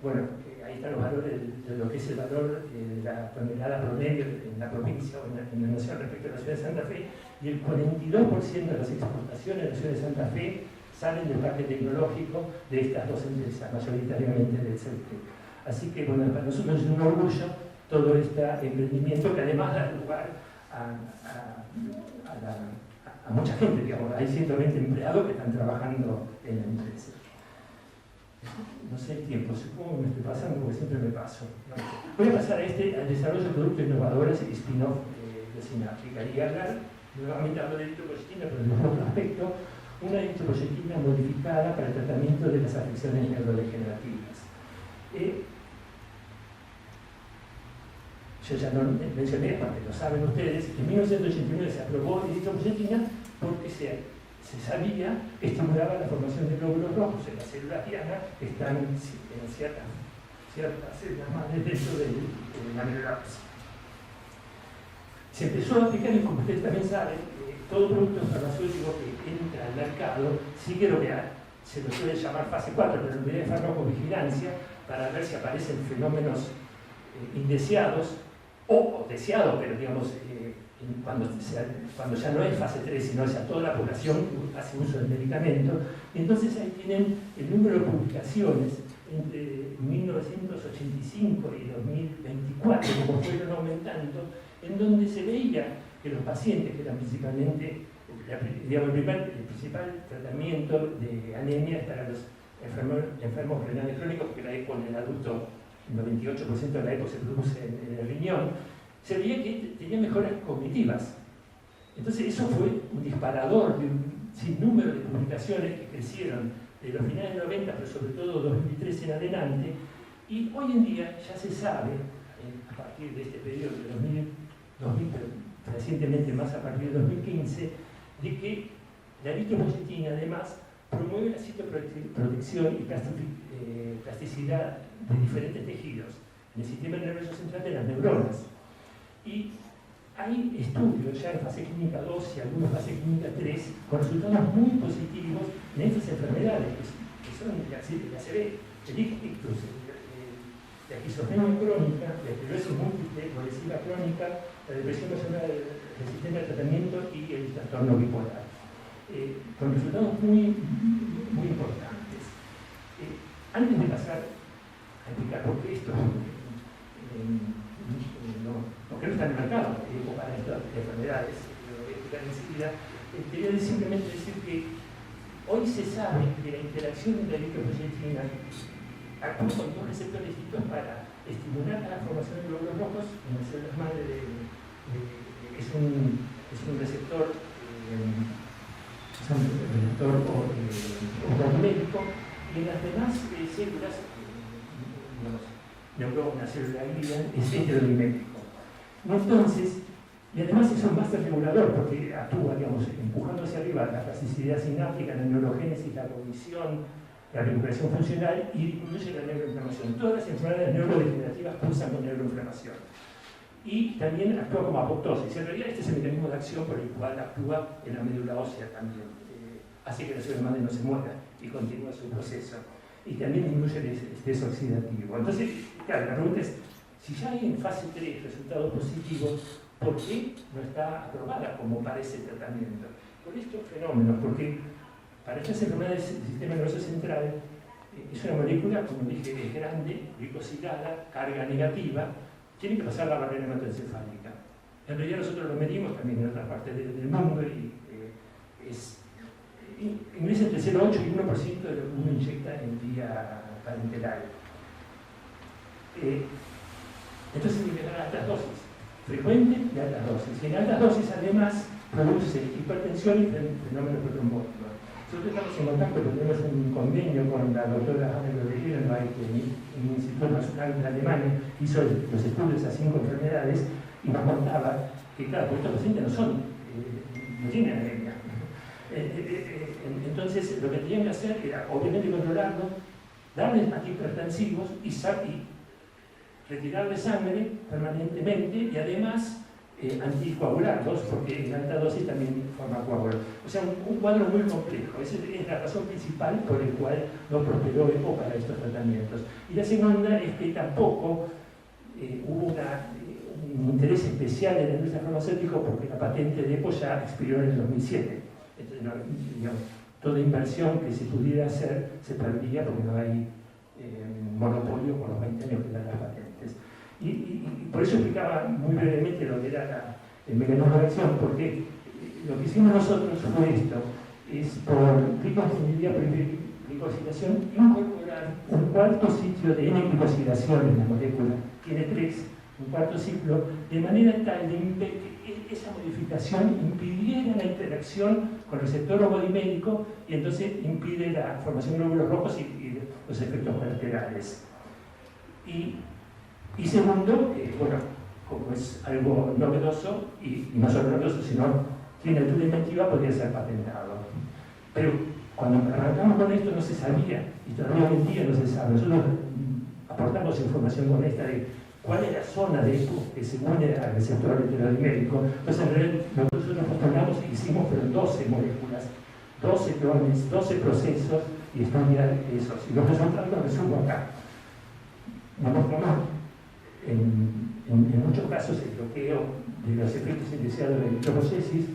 bueno, ahí están los valores de lo que es el valor de la tonelada promedio en la provincia o en la nación respecto a la ciudad de Santa Fe, y el 42% de las exportaciones de la ciudad de Santa Fe salen del parque tecnológico de estas dos empresas, mayoritariamente del sector. Así que bueno, para nosotros es un orgullo todo este emprendimiento que además da lugar a mucha gente, digamos. Hay 120 empleados que están trabajando en la empresa. No sé el tiempo, supongo que me estoy pasando porque siempre me paso. No sé. Voy a pasar al desarrollo de productos innovadores y spin-off de Sináfrica y hablar, nuevamente hablo de eritropoyetina, pero desde otro aspecto, una eritropoyetina modificada para el tratamiento de las afecciones neurodegenerativas. Yo ya no mencioné, porque lo saben ustedes, en 1989 se aprobó eritropoyetina porque se sabía que estimulaba la formación de glóbulos rojos en las células diana que están en ciertas células madres dentro de la neurosis. Se empezó a aplicar, y como ustedes también saben, todo producto farmacéutico que entra al mercado sigue lo que se lo suele llamar fase 4, pero en realidad de farmacovigilancia, para ver si aparecen fenómenos indeseados o deseados, pero digamos, cuando ya no es fase 3, sino ya toda la población hace uso del medicamento. Entonces ahí tienen el número de publicaciones entre 1985 y 2024, como fueron aumentando, en donde se veía que los pacientes, que eran principalmente, digamos, el principal tratamiento de anemia es para los enfermos renales crónicos, porque la EPO en el adulto, el 98% de la EPO se produce en el riñón, se veía que tenía mejoras cognitivas. Entonces eso fue un disparador de un sinnúmero de publicaciones que crecieron de los finales de 90, pero sobre todo 2003 en adelante, y hoy en día ya se sabe, a partir de este periodo de 2000, pero recientemente más a partir de 2015, de que la eritropoyetina además promueve la citoprotección y plasticidad de diferentes tejidos en el sistema nervioso central de las neuronas. Y hay estudios ya en fase clínica 2 y algunos en fase clínica 3 con resultados muy positivos en estas enfermedades que son la ACV, el ictus, la esquizofrenia crónica, la esclerosis múltiple progresiva crónica, la depresión emocional del sistema de tratamiento y el trastorno bipolar, con resultados muy importantes. Antes de pasar a explicar por qué esto porque no está en el mercado para estas enfermedades, lo voy a explicar enseguida, quería simplemente decir que hoy se sabe que la interacción de la eritropoyetina actúa con dos receptores distintos para estimular la formación de glóbulos rojos en las células madre es un receptor médico, y en las demás células, neuronas, célula glia, es heterodimétrico. Entonces, y además es un máster regulador porque actúa, digamos, empujando hacia arriba la plasticidad sináptica, la neurogénesis, la cognición, la recuperación funcional, y disminuye la neuroinflamación. Todas las enfermedades neurodegenerativas pulsan con neuroinflamación. Y también actúa como apoptosis. En realidad este es el mecanismo de acción por el cual actúa en la médula ósea también. Hace que la célula madre no se muera y continúa su proceso. Y también disminuye el estrés oxidativo. Entonces, claro, la pregunta es, si ya hay en fase 3 resultados positivos, ¿por qué no está aprobada como para ese tratamiento? Por estos fenómenos, porque para estas enfermedades del sistema nervioso central es una molécula, como dije, es grande, glicosilada, carga negativa, tiene que pasar la barrera hematoencefálica. En realidad nosotros lo medimos también en otras partes del mundo y ingresa entre 0,8 y 1% de lo que uno inyecta en vía parenteral. Entonces hay que dar altas dosis, frecuente y altas dosis. Y en altas dosis además produce hipertensión y fenómenos protrombóticos. Nosotros estamos en contacto, tenemos un convenio con la doctora Anne Rodríguez, en un Instituto Nacional de Alemania, hizo los estudios a 5 enfermedades y nos contaba que, claro, estos pacientes no tienen anemia. Entonces, lo que tenían que hacer era, obviamente, controlarlo, darles antihipertensivos y retirarle sangre permanentemente y además anticoagularlos, porque en alta dosis también forma coágulos. O sea, un cuadro muy complejo. Esa es la razón principal por la cual no prosperó EPO para estos tratamientos. Y la segunda es que tampoco hubo un interés especial en la industria farmacéutica porque la patente de EPO ya expiró en el 2007. Entonces, digamos, toda inversión que se pudiera hacer se perdía porque no hay monopolio por los 20 años que dan las patentes. Y por eso explicaba muy brevemente lo que era el mecanismo de acción, porque lo que hicimos nosotros fue esto, es por glicosilación incorporar un cuarto sitio de N-glicosilación en la molécula, tiene 3, un cuarto ciclo, de manera tal que esa modificación impidiera la interacción con el receptor ovoidímerico y entonces impide la formación de glóbulos rojos y los efectos colaterales. Y segundo, bueno, como es algo novedoso, y no solo novedoso, sino tiene altura inventiva, podría ser patentado. Pero cuando arrancamos con esto no se sabía, y todavía hoy en día no se sabe. Nosotros aportamos información con esta de cuál es la zona de EPO que se une al receptor heterodimérico. Entonces, en realidad, nosotros nos postulamos y hicimos 12 moléculas, 12 clones, 12 procesos, y estudiar esos. Y los resultados los resumo acá. En muchos casos el bloqueo de los efectos indeseados de la electroforesis.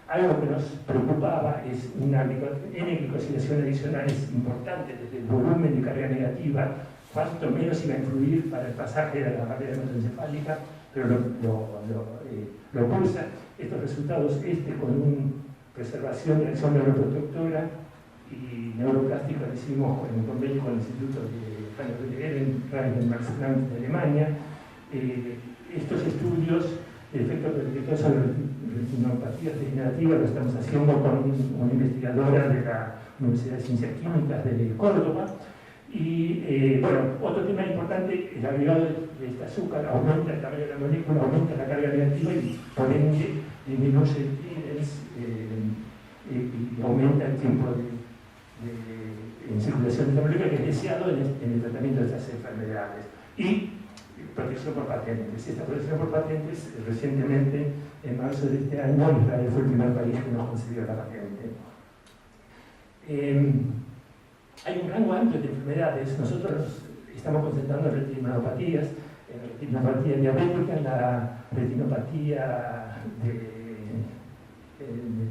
Algo que nos preocupaba es una N-glicosilación adicional es importante desde el volumen de carga negativa, cuanto menos iba a influir para el pasaje de la barrera hematoencefálica, pero lo pulsa. Estos resultados, con una preservación de la acción neuroprotectora y neuroplástica, lo hicimos en un convenio con el Instituto de Fraunhofer Max Planck de Alemania. Estos estudios de efectos protectores sobre retinopatías degenerativas lo estamos haciendo con una investigadora de la Universidad de Ciencias Químicas de Córdoba. Y bueno, otro tema importante, el agregado de este azúcar aumenta el tamaño de la molécula, aumenta la carga negativa y por ende disminuye el clearance y aumenta el tiempo en circulación de la molécula, que es deseado en el tratamiento de estas enfermedades. Y protección por patentes. Esta protección por patentes, recientemente, en marzo de este año, Israel fue el primer país que nos concedió la patente. Hay un rango amplio de enfermedades. Nosotros estamos concentrando en retinopatías, en la retinopatía diabética, en la retinopatía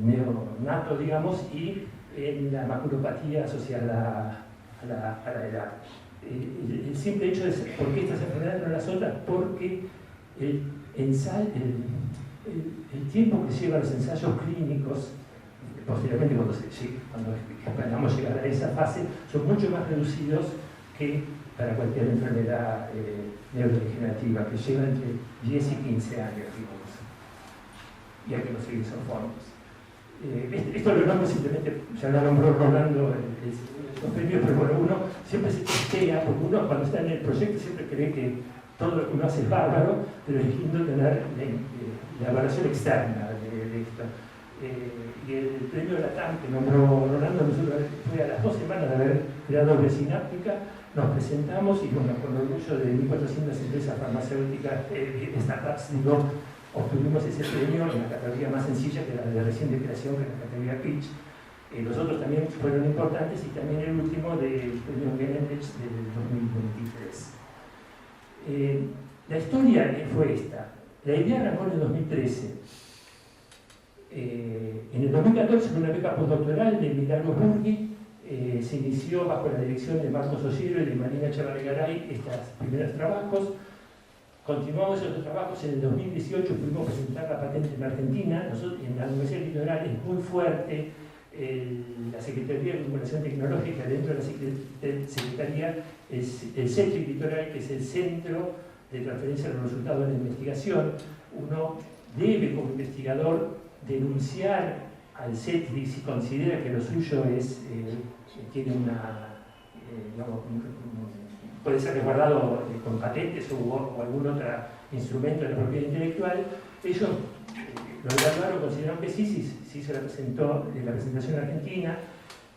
neonato, digamos, y en la maculopatía asociada a la edad. El simple hecho de ¿por qué estas enfermedades no las otras? Porque el tiempo que llevan los ensayos clínicos, posteriormente cuando esperamos llegar a esa fase, son mucho más reducidos que para cualquier enfermedad neurodegenerativa, que lleva entre 10 y 15 años, digamos. Y hay que conseguir esos fondos. Esto lo nombramos simplemente, ya lo nombró Rolando los premios, pero bueno, uno siempre se testea, porque uno cuando está en el proyecto siempre cree que todo lo que uno hace es bárbaro, pero es lindo tener la evaluación externa de esto. Y el premio LATAM que nombró Rolando, nosotros fue a las 2 semanas de haber creado Sináptica, nos presentamos y bueno, con orgullo de 1.400 empresas farmacéuticas, startups, digo, obtuvimos ese premio en la categoría más sencilla, que era la de reciente creación, que es la categoría Pitch. Los otros también fueron importantes y también el último del premio Genentech del 2023. La historia fue esta. La idea arrancó en el 2013. En el 2014, con una beca postdoctoral de Milagros Burghi, se inició bajo la dirección de Marcos Ollero y de Marina Chavarri-Garay estos primeros trabajos. Continuamos esos trabajos. En el 2018 pudimos presentar la patente en Argentina. Nosotros, en la Universidad Litoral es muy fuerte la Secretaría de Vinculación Tecnológica. Dentro de la Secretaría es el CETRIC Litoral, que es el Centro de Transferencia de los Resultados de la Investigación. Uno debe, como investigador, denunciar al CETRI si considera que lo suyo es, tiene una, digamos, puede ser resguardado con patentes o algún otro instrumento de la propiedad intelectual, ellos lo evaluaron, consideraron que sí se presentó en la presentación argentina.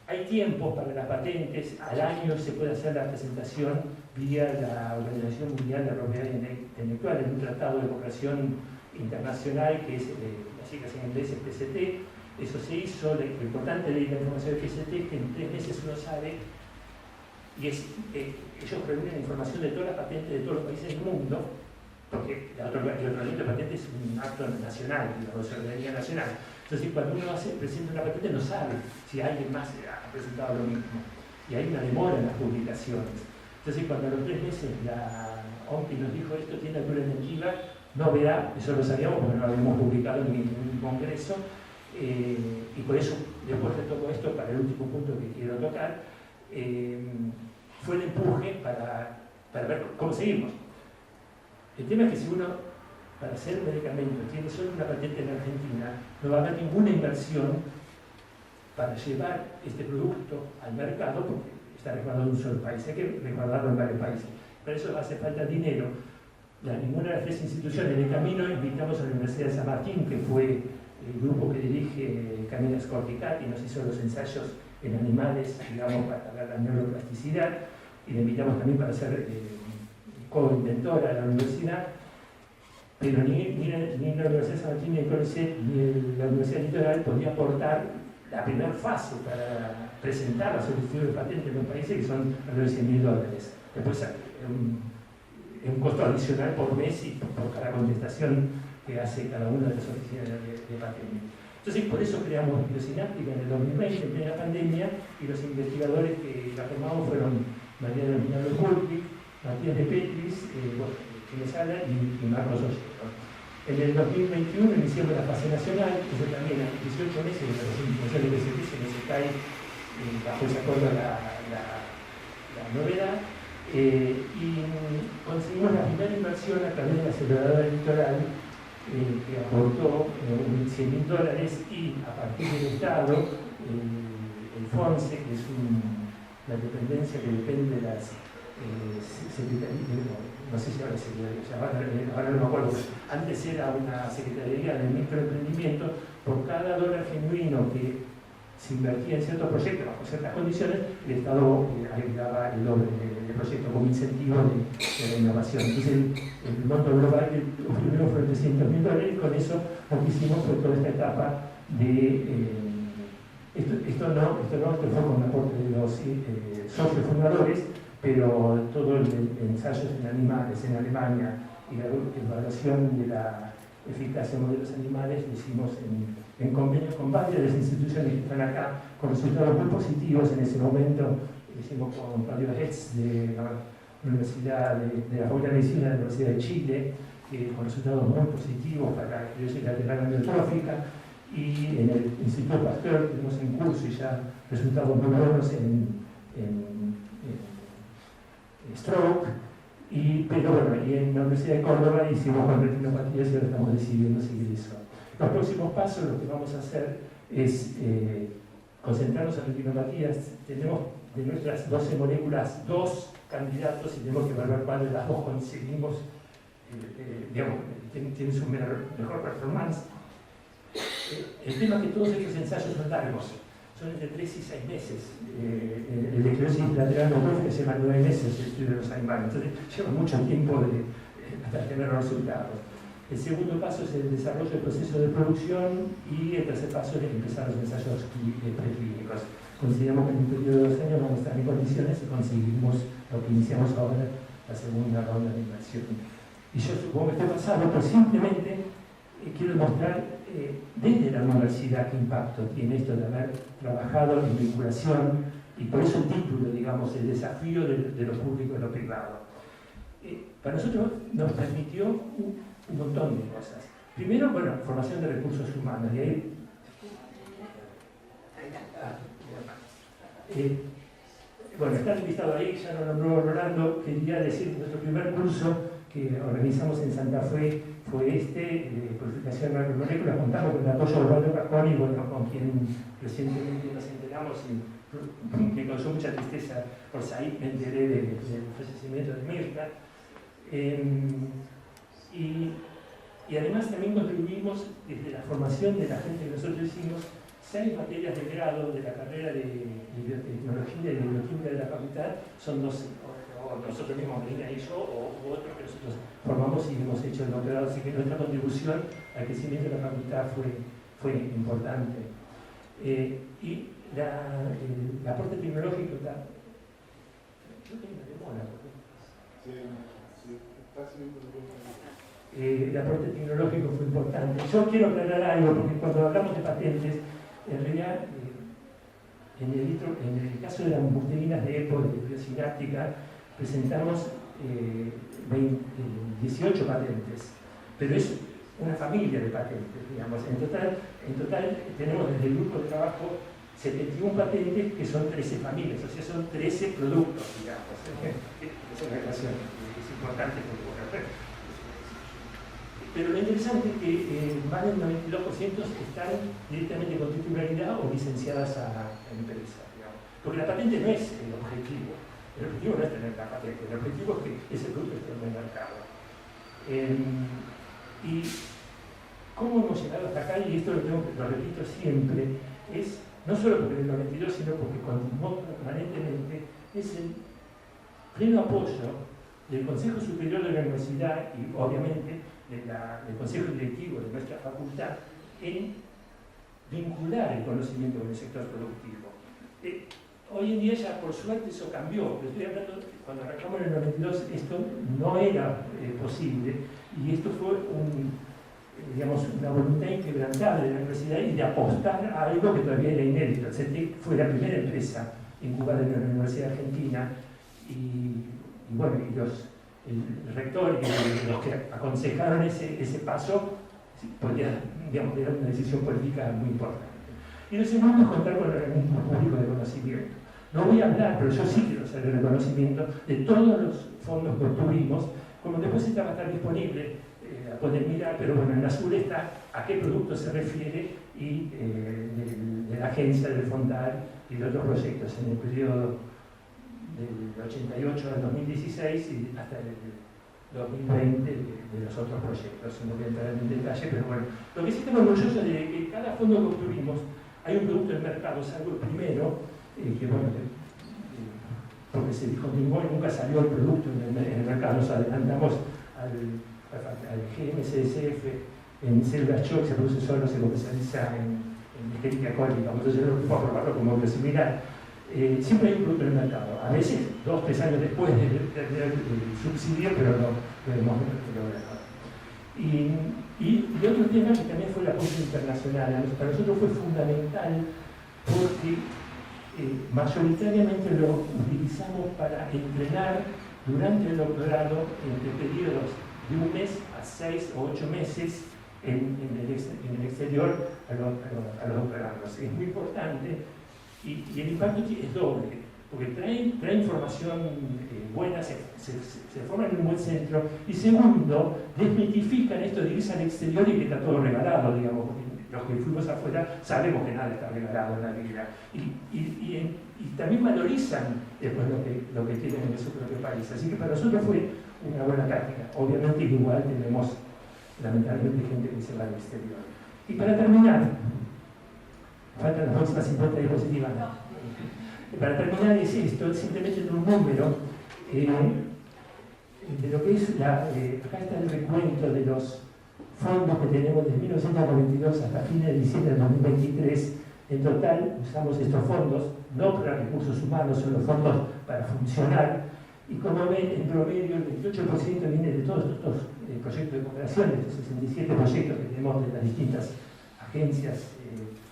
Hay tiempos para las patentes, al año se puede hacer la presentación vía la Organización Mundial de la Propiedad Intelectual en un tratado de cooperación internacional que es, las siglas en inglés es PCT. Eso se hizo, lo importante de la información de PCT es que en 3 meses uno sabe, y ellos reúnen información de todas las patentes de todos los países del mundo, porque el otorgamiento de patentes es un acto nacional, de soberanía nacional. Entonces, cuando uno presenta una patente, no sabe si alguien más ha presentado lo mismo. Y hay una demora en las publicaciones. Entonces, cuando a los 3 meses la OMPI nos dijo esto tiene altura negativa, novedad, eso lo sabíamos porque no lo habíamos publicado en ningún congreso, y por eso, después de todo esto, para el último punto que quiero tocar, fue el empuje para ver cómo seguimos. El tema es que si uno, para hacer medicamentos, tiene solo una patente en Argentina, no va a haber ninguna inversión para llevar este producto al mercado porque está resguardado en un solo país. Hay que resguardarlo en varios países. Para eso hace falta dinero. Ninguna de las 3 instituciones. En el camino invitamos a la Universidad de San Martín, que fue el grupo que dirige Camila Scorticati, y nos hizo los ensayos en animales, digamos, para ver la neuroplasticidad, y le invitamos también para ser co-inventora de la universidad, pero ni la Universidad de San Martín, ni el CONICET, ni la Universidad Litoral podía aportar la primera fase para presentar la solicitud de patente en los países, que son alrededor de $100.000. Después es un costo adicional por mes y por cada contestación que hace cada una de las oficinas de patente. Entonces, por eso creamos Biosináptica en el 2020, en plena pandemia, y los investigadores que la formamos fueron María del Minado Burki, Matías de Petris, que les habla, y Marcos Ollero. En el 2021 iniciamos la fase nacional, que fue también a 18 meses de la presentación de PCT, no se cae bajo ese acuerdo la novedad, y conseguimos la primera inversión a través de la aceleradora electoral, que aportó $100.000, y a partir del Estado, el FONSE, que es la dependencia que depende de las secretarías, no sé si ahora se llama, ahora no me acuerdo, antes era una secretaría de microemprendimiento. Por cada dólar genuino que se invertía en ciertos proyectos bajo ciertas condiciones, el Estado agregaba el doble de proyectos como incentivo de la innovación. Entonces, el monto global que obtuvimos fue $300.000, y con eso lo que hicimos fue toda esta etapa de esto fue con aporte de los socios fundadores, pero todo el ensayos en animales en Alemania y la evaluación de la eficacia de modelos animales lo hicimos en convenio con varias de las instituciones que están acá, con resultados muy positivos. En ese momento lo hicimos con Radio Hetz de la Universidad de la Facultad de Medicina de la Universidad de Chile, con resultados muy positivos para la esclerosis lateral amiotrófica, y en el Instituto Pasteur tenemos en curso y ya resultados muy buenos en stroke, pero bueno, y en la Universidad de Córdoba hicimos con retinopatías y ahora estamos decidiendo seguir eso. Los próximos pasos, lo que vamos a hacer es concentrarnos en retinopatías. Tenemos de nuestras 12 moléculas 2 candidatos y tenemos que evaluar cuál de las 2 conseguimos, digamos, tiene su mejor performance. El tema es que todos estos ensayos son largos, son entre 3 y 6 meses. El de esclerosis lateral amiotrófica se llama 9 meses el estudio de los animales, entonces lleva mucho tiempo hasta tener los resultados. El segundo paso es el desarrollo del proceso de producción, y el tercer paso es empezar los ensayos preclínicos. Consideramos que en un periodo de 2 años vamos a estar en condiciones y conseguimos lo que iniciamos ahora, la segunda ronda de inversión. Y yo supongo que estoy pasado, pero simplemente quiero demostrar desde la universidad qué impacto tiene esto de haber trabajado en vinculación, y por eso el título, digamos, el desafío de lo público y lo privado. Para nosotros nos permitió un montón de cosas. Primero, bueno, formación de recursos humanos, y ahí bueno, está listado ahí, ya lo nombró Rolando. Quería decir que nuestro primer curso, que que organizamos en Santa Fe fue Purificación de Macromoléculas. Contamos con el apoyo de Waldo Casconi, bueno, con quien recientemente nos enteramos y me causó mucha tristeza por Said, me enteré del fallecimiento de Mirta. Y además también contribuimos desde la formación de la gente que nosotros hicimos 6 materias de grado de la carrera de biotecnología y de bioquímica de la facultad, son 12, o nosotros mismos, Marina y yo, o otros que nosotros formamos y hemos hecho el doctorado, así que nuestra contribución al crecimiento de la facultad fue importante. Y el aporte tecnológico está... Yo tengo una demora. El aporte tecnológico fue importante. Yo quiero aclarar algo, porque cuando hablamos de patentes, en realidad, en el caso de las proteínas de EPO, de biosináptica, presentamos 18 patentes, pero es una familia de patentes, digamos. En total tenemos desde el grupo de trabajo 71 patentes, que son 13 familias, o sea, son 13 productos, digamos. Es una relación, es importante porque, pero lo interesante es que más del 92% están directamente con titularidad o licenciadas a empresas, digamos. Porque la patente no es el objetivo. El objetivo no es tener la patente, el objetivo es que ese producto esté en el mercado. Y cómo hemos llegado hasta acá, y esto lo repito siempre, es no solo porque en el 92, sino porque continuó permanentemente, es el pleno apoyo del Consejo Superior de la Universidad y obviamente del Consejo Directivo de nuestra facultad en vincular el conocimiento con el sector productivo. Hoy en día ya por suerte eso cambió. Estoy hablando, cuando arrancamos en el 92 esto no era posible y esto fue una voluntad inquebrantable de la universidad y de apostar a algo que todavía era inédito. El CETEC fue la primera empresa incubada en la Universidad Argentina y bueno, el rector y los que aconsejaron ese paso, digamos, era una decisión política muy importante. Y lo segundo es contar con el organismo público de conocimiento. No voy a hablar, pero yo sí quiero hacer el reconocimiento de todos los fondos que obtuvimos, como después esta va a estar disponible, a poder mirar, pero bueno, en azul está a qué producto se refiere y de la agencia, del Fondar y de otros proyectos en el periodo del 88 al 2016 y hasta el 2020 de los otros proyectos. No voy a entrar en detalle, pero bueno, lo que sí estoy orgulloso de que cada fondo que obtuvimos hay un producto en el mercado, salvo el primero, que bueno, porque se discontinuó y nunca salió el producto en el mercado. Nos adelantamos al GMCSF en células shock, se produce solo, se comercializa en mecánica cólica, entonces no puedo probarlo como similar. Siempre hay un producto en el mercado, a veces 2 o 3 años después del subsidio, pero no hemos logrado. Y otro tema que también fue el apoyo internacional, para nosotros fue fundamental porque mayoritariamente lo utilizamos para entrenar durante el doctorado entre periodos de 1 mes a 6 o 8 meses en el exterior a los doctorandos. Es muy importante y el impacto es doble, porque trae información buena, se forman en un buen centro, y segundo, desmitifican esto de irse al exterior y que está todo regalado, digamos, porque los que fuimos afuera sabemos que nada está regalado en la vida, y también valorizan después lo que tienen en su propio país, así que para nosotros fue una buena práctica. Obviamente igual tenemos lamentablemente gente que se va al exterior. Y para terminar, faltan las próximas 50 diapositivas. Para terminar es esto, simplemente un número de lo que es acá está el recuento de los fondos que tenemos desde 1992 hasta fines de diciembre de 2023. En total usamos estos fondos, no para recursos humanos, son los fondos para funcionar. Y como ven, en promedio el 28% viene de todos estos proyectos de cooperación, estos 67 proyectos que tenemos de las distintas agencias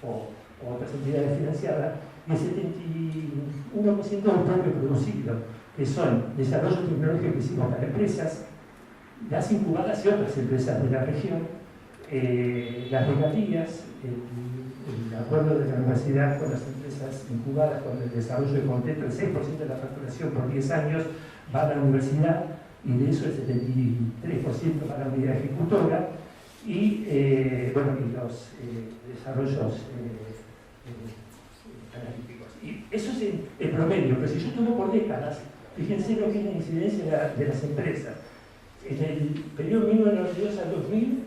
o otras entidades financiadas, y el 71% del propio producido, que son desarrollo tecnológico que hicimos para empresas, las incubadas y otras empresas de la región, las regalías, el acuerdo de la universidad con las empresas incubadas con el desarrollo de contento, el 6% de la facturación por 10 años va a la universidad, y de eso el 73% para la unidad ejecutora, y, bueno, y los desarrollos analíticos. Y eso es el promedio, pero si yo tomo por décadas, fíjense lo que es la incidencia de las empresas. En el periodo 1992 al 2000,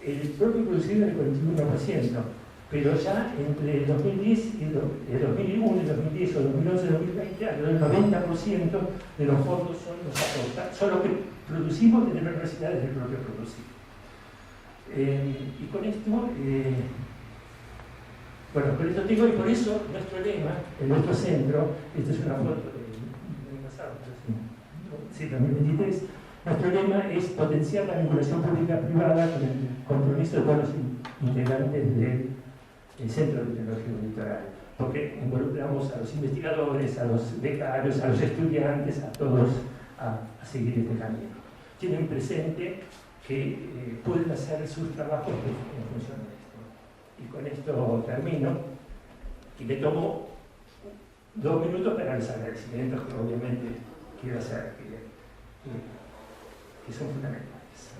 el propio producido era el 41%, pero ya entre el 2010 y el 2001, el 2010 o 2011, 2020, el 90% de los fondos son los que producimos desde las universidades del propio producido. Y con esto, bueno, con esto tengo, y por eso nuestro lema, en nuestro centro, esta es una foto del año pasado, sí, 2023, nuestro lema es potenciar la vinculación pública-privada con el compromiso de todos los integrantes del Centro Tecnológico Litoral, porque involucramos a los investigadores, a los becarios, a los estudiantes, a todos a seguir este camino. Tienen presente que pueden hacer sus trabajos en función de esto. Y con esto termino, y me tomo 2 minutos para los agradecimientos que obviamente quiero hacer, que son fundamentales.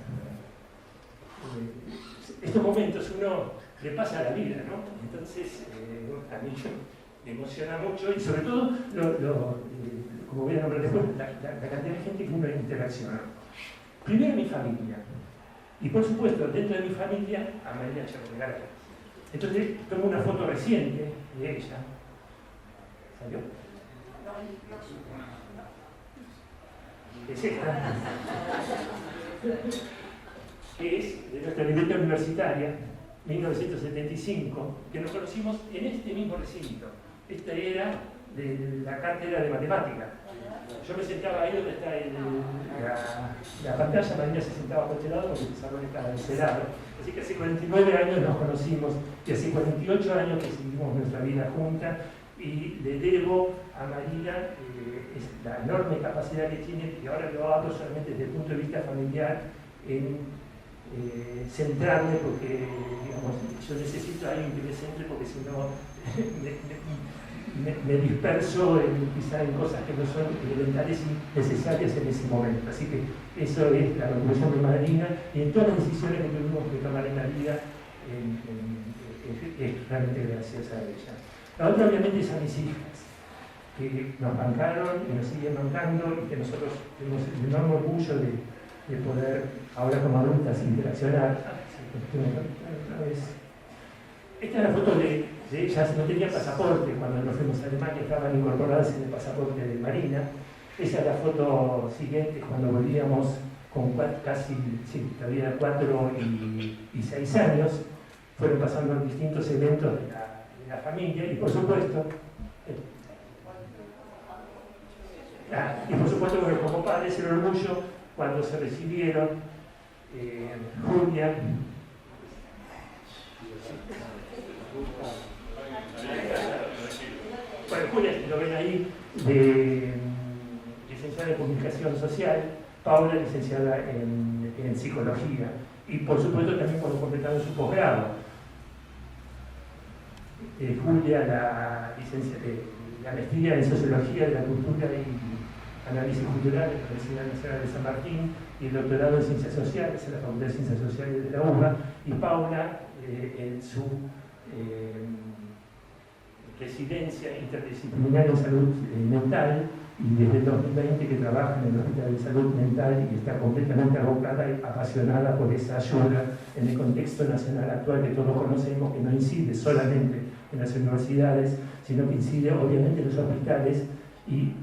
Estos momentos uno le pasa a la vida, ¿no? Entonces, a mí me emociona mucho, y sobre todo, como voy a nombrar después, la cantidad de gente que uno interacciona. Primero mi familia, y por supuesto, dentro de mi familia, a María Echeverría. Entonces, tomo una foto reciente de ella. ¿Salió? Es esta, que es de nuestra libreta universitaria, 1975, que nos conocimos en este mismo recinto. Esta era de la cátedra de matemática. Yo me sentaba ahí donde está la pantalla, María se sentaba por este lado porque el salón estaba de ese lado. Así que hace 49 años nos conocimos y hace 48 años que seguimos nuestra vida junta, y le debo a María la enorme capacidad que tiene, y ahora lo hablo solamente desde el punto de vista familiar, en centrarme, porque digamos, yo necesito a alguien que me centre, porque si no me disperso quizá en cosas que no son elementales y necesarias en ese momento. Así que eso es la conclusión de madrina, y en todas las decisiones que tuvimos que tomar en la vida es realmente gracias a ella. La otra obviamente es a mis hijas, que nos bancaron y nos siguen bancando, y que nosotros tenemos el enorme orgullo de poder ahora como adultas interaccionar. Esta es la foto de ellas, no tenían pasaporte cuando nos fuimos a Alemania, estaban incorporadas en el pasaporte de Marina. Esa es la foto siguiente, cuando volvíamos con casi, sí, todavía 4 y 6 años, fueron pasando distintos eventos de la familia, y por supuesto, bueno, como padres, el orgullo cuando se recibieron Julia. Bueno, Julia, lo ven ahí, licenciada en Comunicación Social, Paula, licenciada en Psicología, y por supuesto también cuando completaron su posgrado. Julia, la maestría en Sociología de la Cultura y Análisis Cultural en la Universidad Nacional de San Martín, y el doctorado en Ciencias Sociales en la Facultad de Ciencias Sociales de la UBA, y Paula en su residencia interdisciplinaria en salud mental, y desde el 2020 que trabaja en el Hospital de Salud Mental y está completamente abocada y apasionada por esa ayuda en el contexto nacional actual que todos conocemos, que no incide solamente en las universidades, sino que incide obviamente en los hospitales, y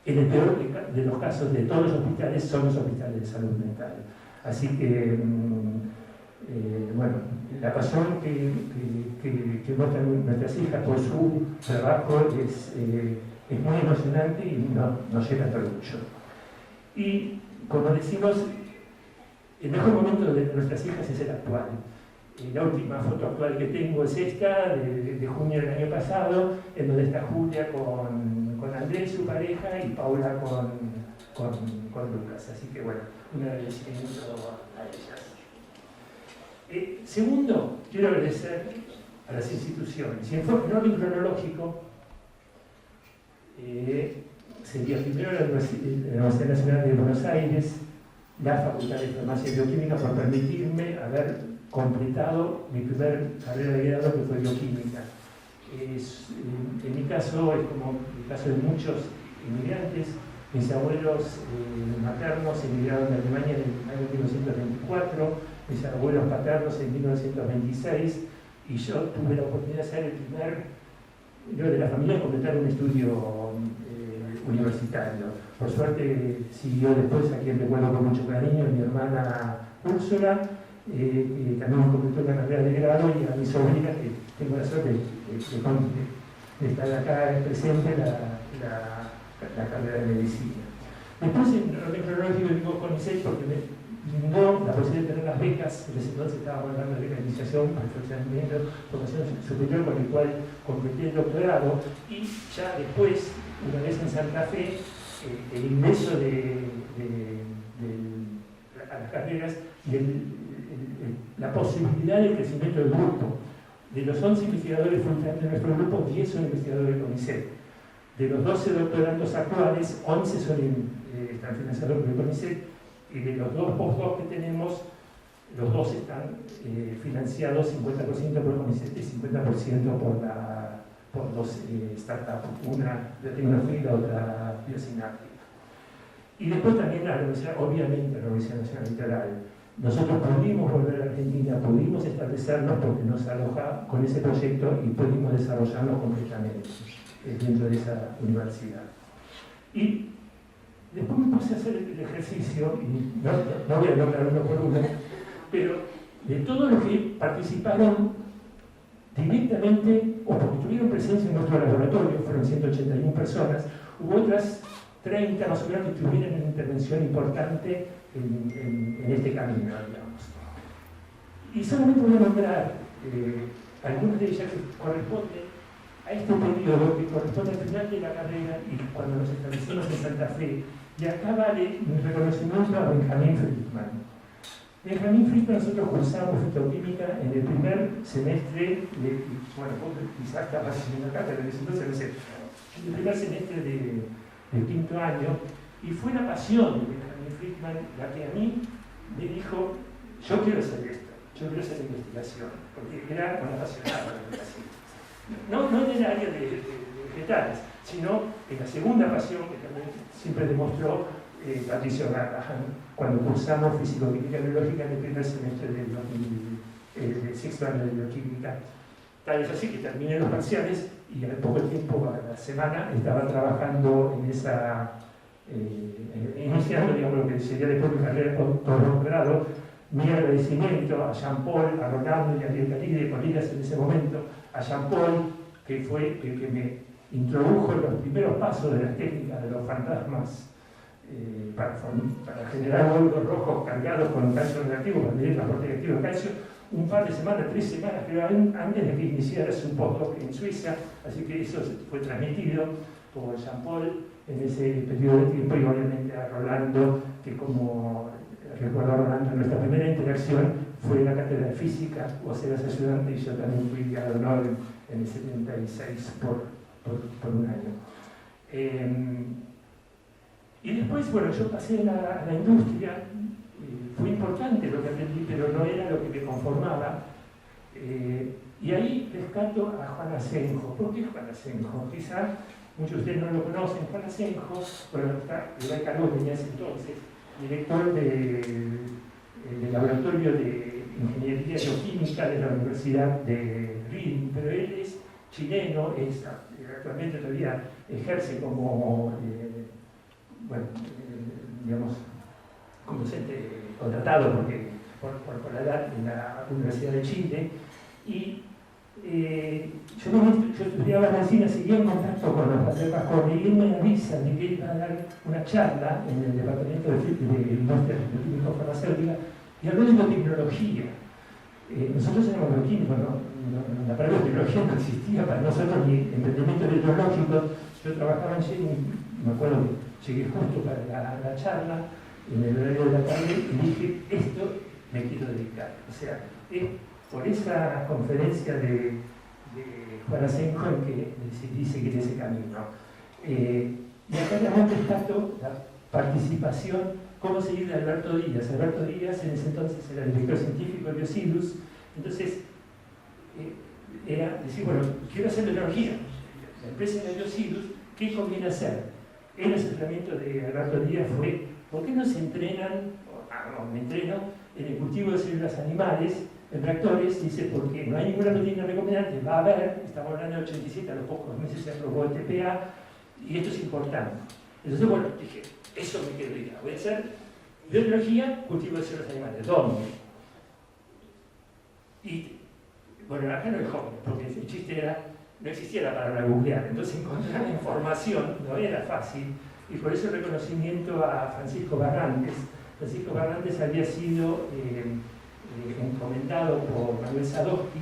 en el peor de los casos de todos los hospitales son los hospitales de salud mental. Así que, bueno, la pasión que muestran nuestras hijas por su trabajo es muy emocionante y nos llena de orgullo. Y como decimos, el mejor momento de nuestras hijas es el actual. La última foto actual que tengo es esta, de junio del año pasado, en donde está Julia con Andrés, su pareja, y Paula con Lucas. Así que bueno, un agradecimiento a ellas. Segundo, quiero agradecer a las instituciones. Y en orden cronológico, sería primero la Universidad Nacional de Buenos Aires, la Facultad de Farmacia y Bioquímica, por permitirme haber completado mi primer carrera de grado, que fue bioquímica. En mi caso, es como el caso de muchos inmigrantes. Mis abuelos maternos emigraron de Alemania en el año 1924, mis abuelos paternos en 1926, y yo tuve la oportunidad de ser el primero de la familia en completar un estudio universitario. Por suerte siguió después, a quien recuerdo con mucho cariño, mi hermana Úrsula, que también completó una carrera de grado, y a mi sobrina, que tengo la suerte de estar acá presente, la carrera de medicina. Después, en orden cronológico, digo CONICET porque me brindó la posibilidad de tener las becas, en ese entonces estábamos hablando de beca de iniciación, perfeccionamiento, formación superior, con el cual completé el doctorado, y ya después, una vez en Santa Fe, el ingreso a las carreras y la posibilidad de crecimiento del grupo. De los 11 investigadores fundantes de nuestro grupo, 10 son investigadores de CONICET. De los 12 doctorandos actuales, 11 están financiados por el CONICET, y de los 2 postdocs que tenemos, los 2 están financiados 50% por el CONICET y 50% por dos startups, una de tecnología y la otra biosináptica. Y después también la universidad, obviamente la Universidad Nacional Litoral. Nosotros pudimos volver a Argentina, pudimos establecernos porque nos aloja con ese proyecto y pudimos desarrollarlo completamente dentro de esa universidad. Y después me puse a hacer el ejercicio, y no voy a nombrar uno por uno, pero de todos los que participaron directamente o porque tuvieron presencia en nuestro laboratorio, fueron 181 personas, hubo otras 30 más o menos que tuvieron una intervención importante en este camino, digamos. Y solamente voy a nombrar algunas de ellas que corresponden a este periodo, que corresponde al final de la carrera y cuando nos establecimos en Santa Fe. Y acá vale mi reconocimiento a Benjamín Friedman. Benjamín Friedman, nosotros cursamos fitoquímica en el primer semestre bueno, quizás está haciendo acá, pero en ese entonces no sé, en el primer semestre del quinto año, y fue la pasión de Benjamín Friedman la que a mí me dijo, yo quiero hacer esto, yo quiero hacer investigación, porque era un apasionado de la investigación. No en el área de vegetales, sino en la segunda pasión que también siempre demostró Patricio Garrahan cuando cursamos Físico-Química Biológica en el primer semestre del sexto año de Bioquímica. Tal es así que terminé los parciales y al poco tiempo, a la semana, estaba trabajando en esa, iniciando, digamos, lo que sería después de mi carrera de postdoctorado. Mi agradecimiento a Jean-Paul, a Rolando y a Ariel Caride, colegas en ese momento, a Jean-Paul, que fue el que me introdujo en los primeros pasos de las técnicas de los fantasmas para generar glóbulos rojos cargados con calcio negativo, para medir el transporte activo de calcio, un par de semanas, 3 semanas, pero antes de que iniciara su postdoc en Suiza, así que eso fue transmitido por Jean-Paul en ese periodo de tiempo, y obviamente a Rolando, que como recuerdo a Rolando, en nuestra primera interacción fue en la cátedra de física, vos eras ayudante y yo también fui a honor en el 76 por un año. Y después, bueno, yo pasé a la industria, fue importante lo que aprendí, pero no era lo que me conformaba. Y ahí rescato a Juan Asenjo. ¿Por qué Juan Asenjo? Quizá muchos de ustedes no lo conocen. Juan Asenjo, bueno, era cargo tenía ese entonces, director del laboratorio de Ingeniería Bioquímica de la Universidad de Reading, pero él es chileno, actualmente todavía ejerce como, digamos, como docente contratado por la edad en la Universidad de Chile, y yo estudiaba medicina, seguía en contacto con los padres Pascone, y él me avisa de que iba a dar una charla en el departamento de industria farmacéutica y habló de biotecnología. Nosotros éramos bioquímicos, la palabra biotecnología no existía para nosotros, ni emprendimiento biológico. Yo trabajaba en Chile y me acuerdo que llegué justo para la charla en el horario de la tarde y dije, esto me quiero dedicar. O sea, por esa conferencia de Juan Asenjo en que decidí seguir ese camino. Y acá también destaco la participación, cómo seguir de Alberto Díaz. Alberto Díaz en ese entonces era el director científico de Biosilus, entonces era decir, bueno, quiero hacer biología. La empresa de Biosilus, ¿qué conviene hacer? El asesoramiento de Alberto Díaz fue, ¿por qué no se entrenan, me entreno, en el cultivo de células animales, en reactores? Dice, porque no hay ninguna proteína recombinante, va a haber, estamos hablando del 87, a los pocos meses se aprobó el TPA, y esto es importante. Entonces, bueno, dije, eso me quedo ya, voy a hacer biología, cultivo de células animales, ¿dónde? Y, bueno, acá no hay jóvenes, porque el chiste era, no existía la palabra googlear, entonces encontrar información no era fácil, y por eso el reconocimiento a Francisco Barrantes. Francisco Barrantes había sido encomendado por Manuel Sadowski,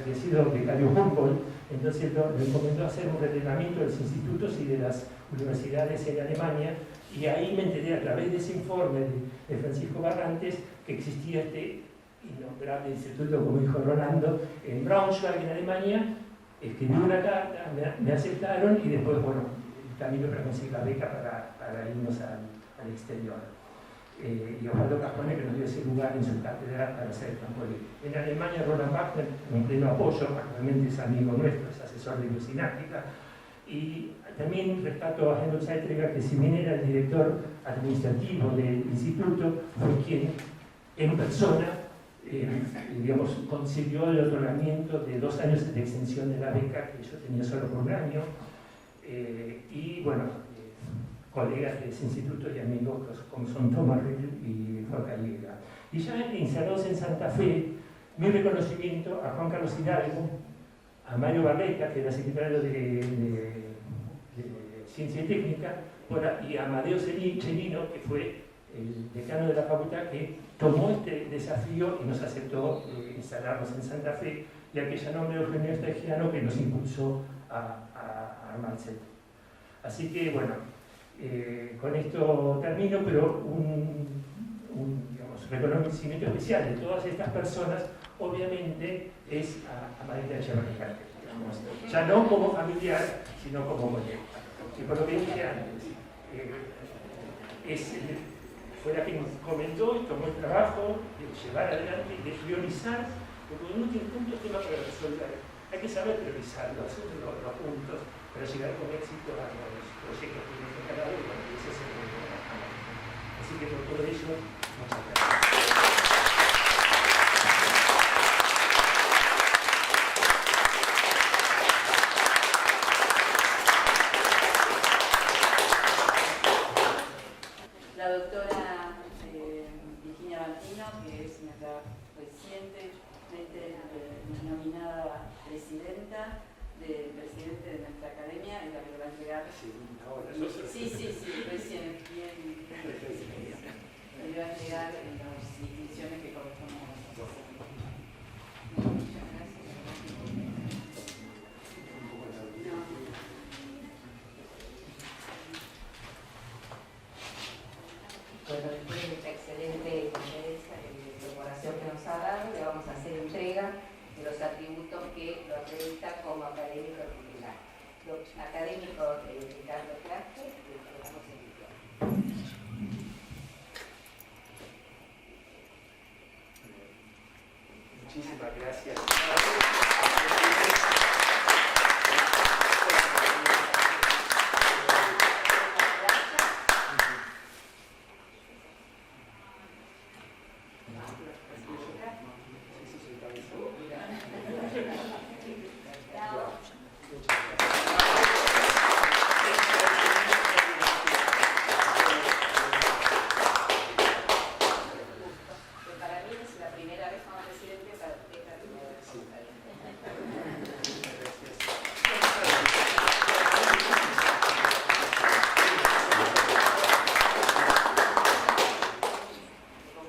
había sido becario Humboldt, entonces lo encomendó a hacer un relevamiento de los institutos y de las universidades en Alemania, y ahí me enteré a través de ese informe de Francisco Barrantes que existía este innombrable instituto, como dijo Rolando, en Braunschweig, en Alemania. Escribí una carta, me aceptaron, y después, bueno, el camino para conseguir la beca para irnos al exterior. Y Osvaldo Cajone, que nos dio ese lugar en su cátedra para hacer el campo libre. En Alemania, Roland Wagner, en pleno apoyo, actualmente es amigo nuestro, es asesor de biocinática. Y también rescato a Helmut Zeitriger, que si bien era el director administrativo del instituto, fue quien en persona digamos, consiguió el otorgamiento de 2 años de extensión de la beca, que yo tenía solo por un año, y bueno, colegas de ese instituto y amigos como son Thomas Riddle y Juan Callega. Y ya instalados en Santa Fe, mi reconocimiento a Juan Carlos Hidalgo, a Mario Barreca, que era secretario de Ciencia y Técnica, y a Amadeo Cellino, que fue el decano de la facultad, que tomó este desafío y nos aceptó instalarnos en Santa Fe, y aquella nombre de Eugenio Estagiano, que nos impulsó a armar el centro. Así que, bueno, con esto termino, pero digamos, reconocimiento especial de todas estas personas, obviamente, es a Marita Echeverría, ya no como familiar, sino como colega. Y por lo que dije antes, fue la que nos comentó y tomó el trabajo de llevar adelante y de priorizar, porque uno tiene puntos temas para resolver. Hay que saber priorizarlo, hacer los puntos para llegar con éxito a los proyectos que tiene cada uno, y ese es el problema. Así que por todo ello, muchas gracias. La doctora Virginia Bantino, que es nuestra recientemente nominada presidente de nuestra academia, es la que lo va a entregar. Sí, recién, bien. Le va a entregar en las instituciones que corresponden a nosotros. Bueno, después de esta excelente conferencia de corporación que nos ha dado, le vamos a hacer entrega de los atributos que lo acreditan como académico titular. Académico Ricardo Clase, le entregamos el diploma. Muchísimas gracias.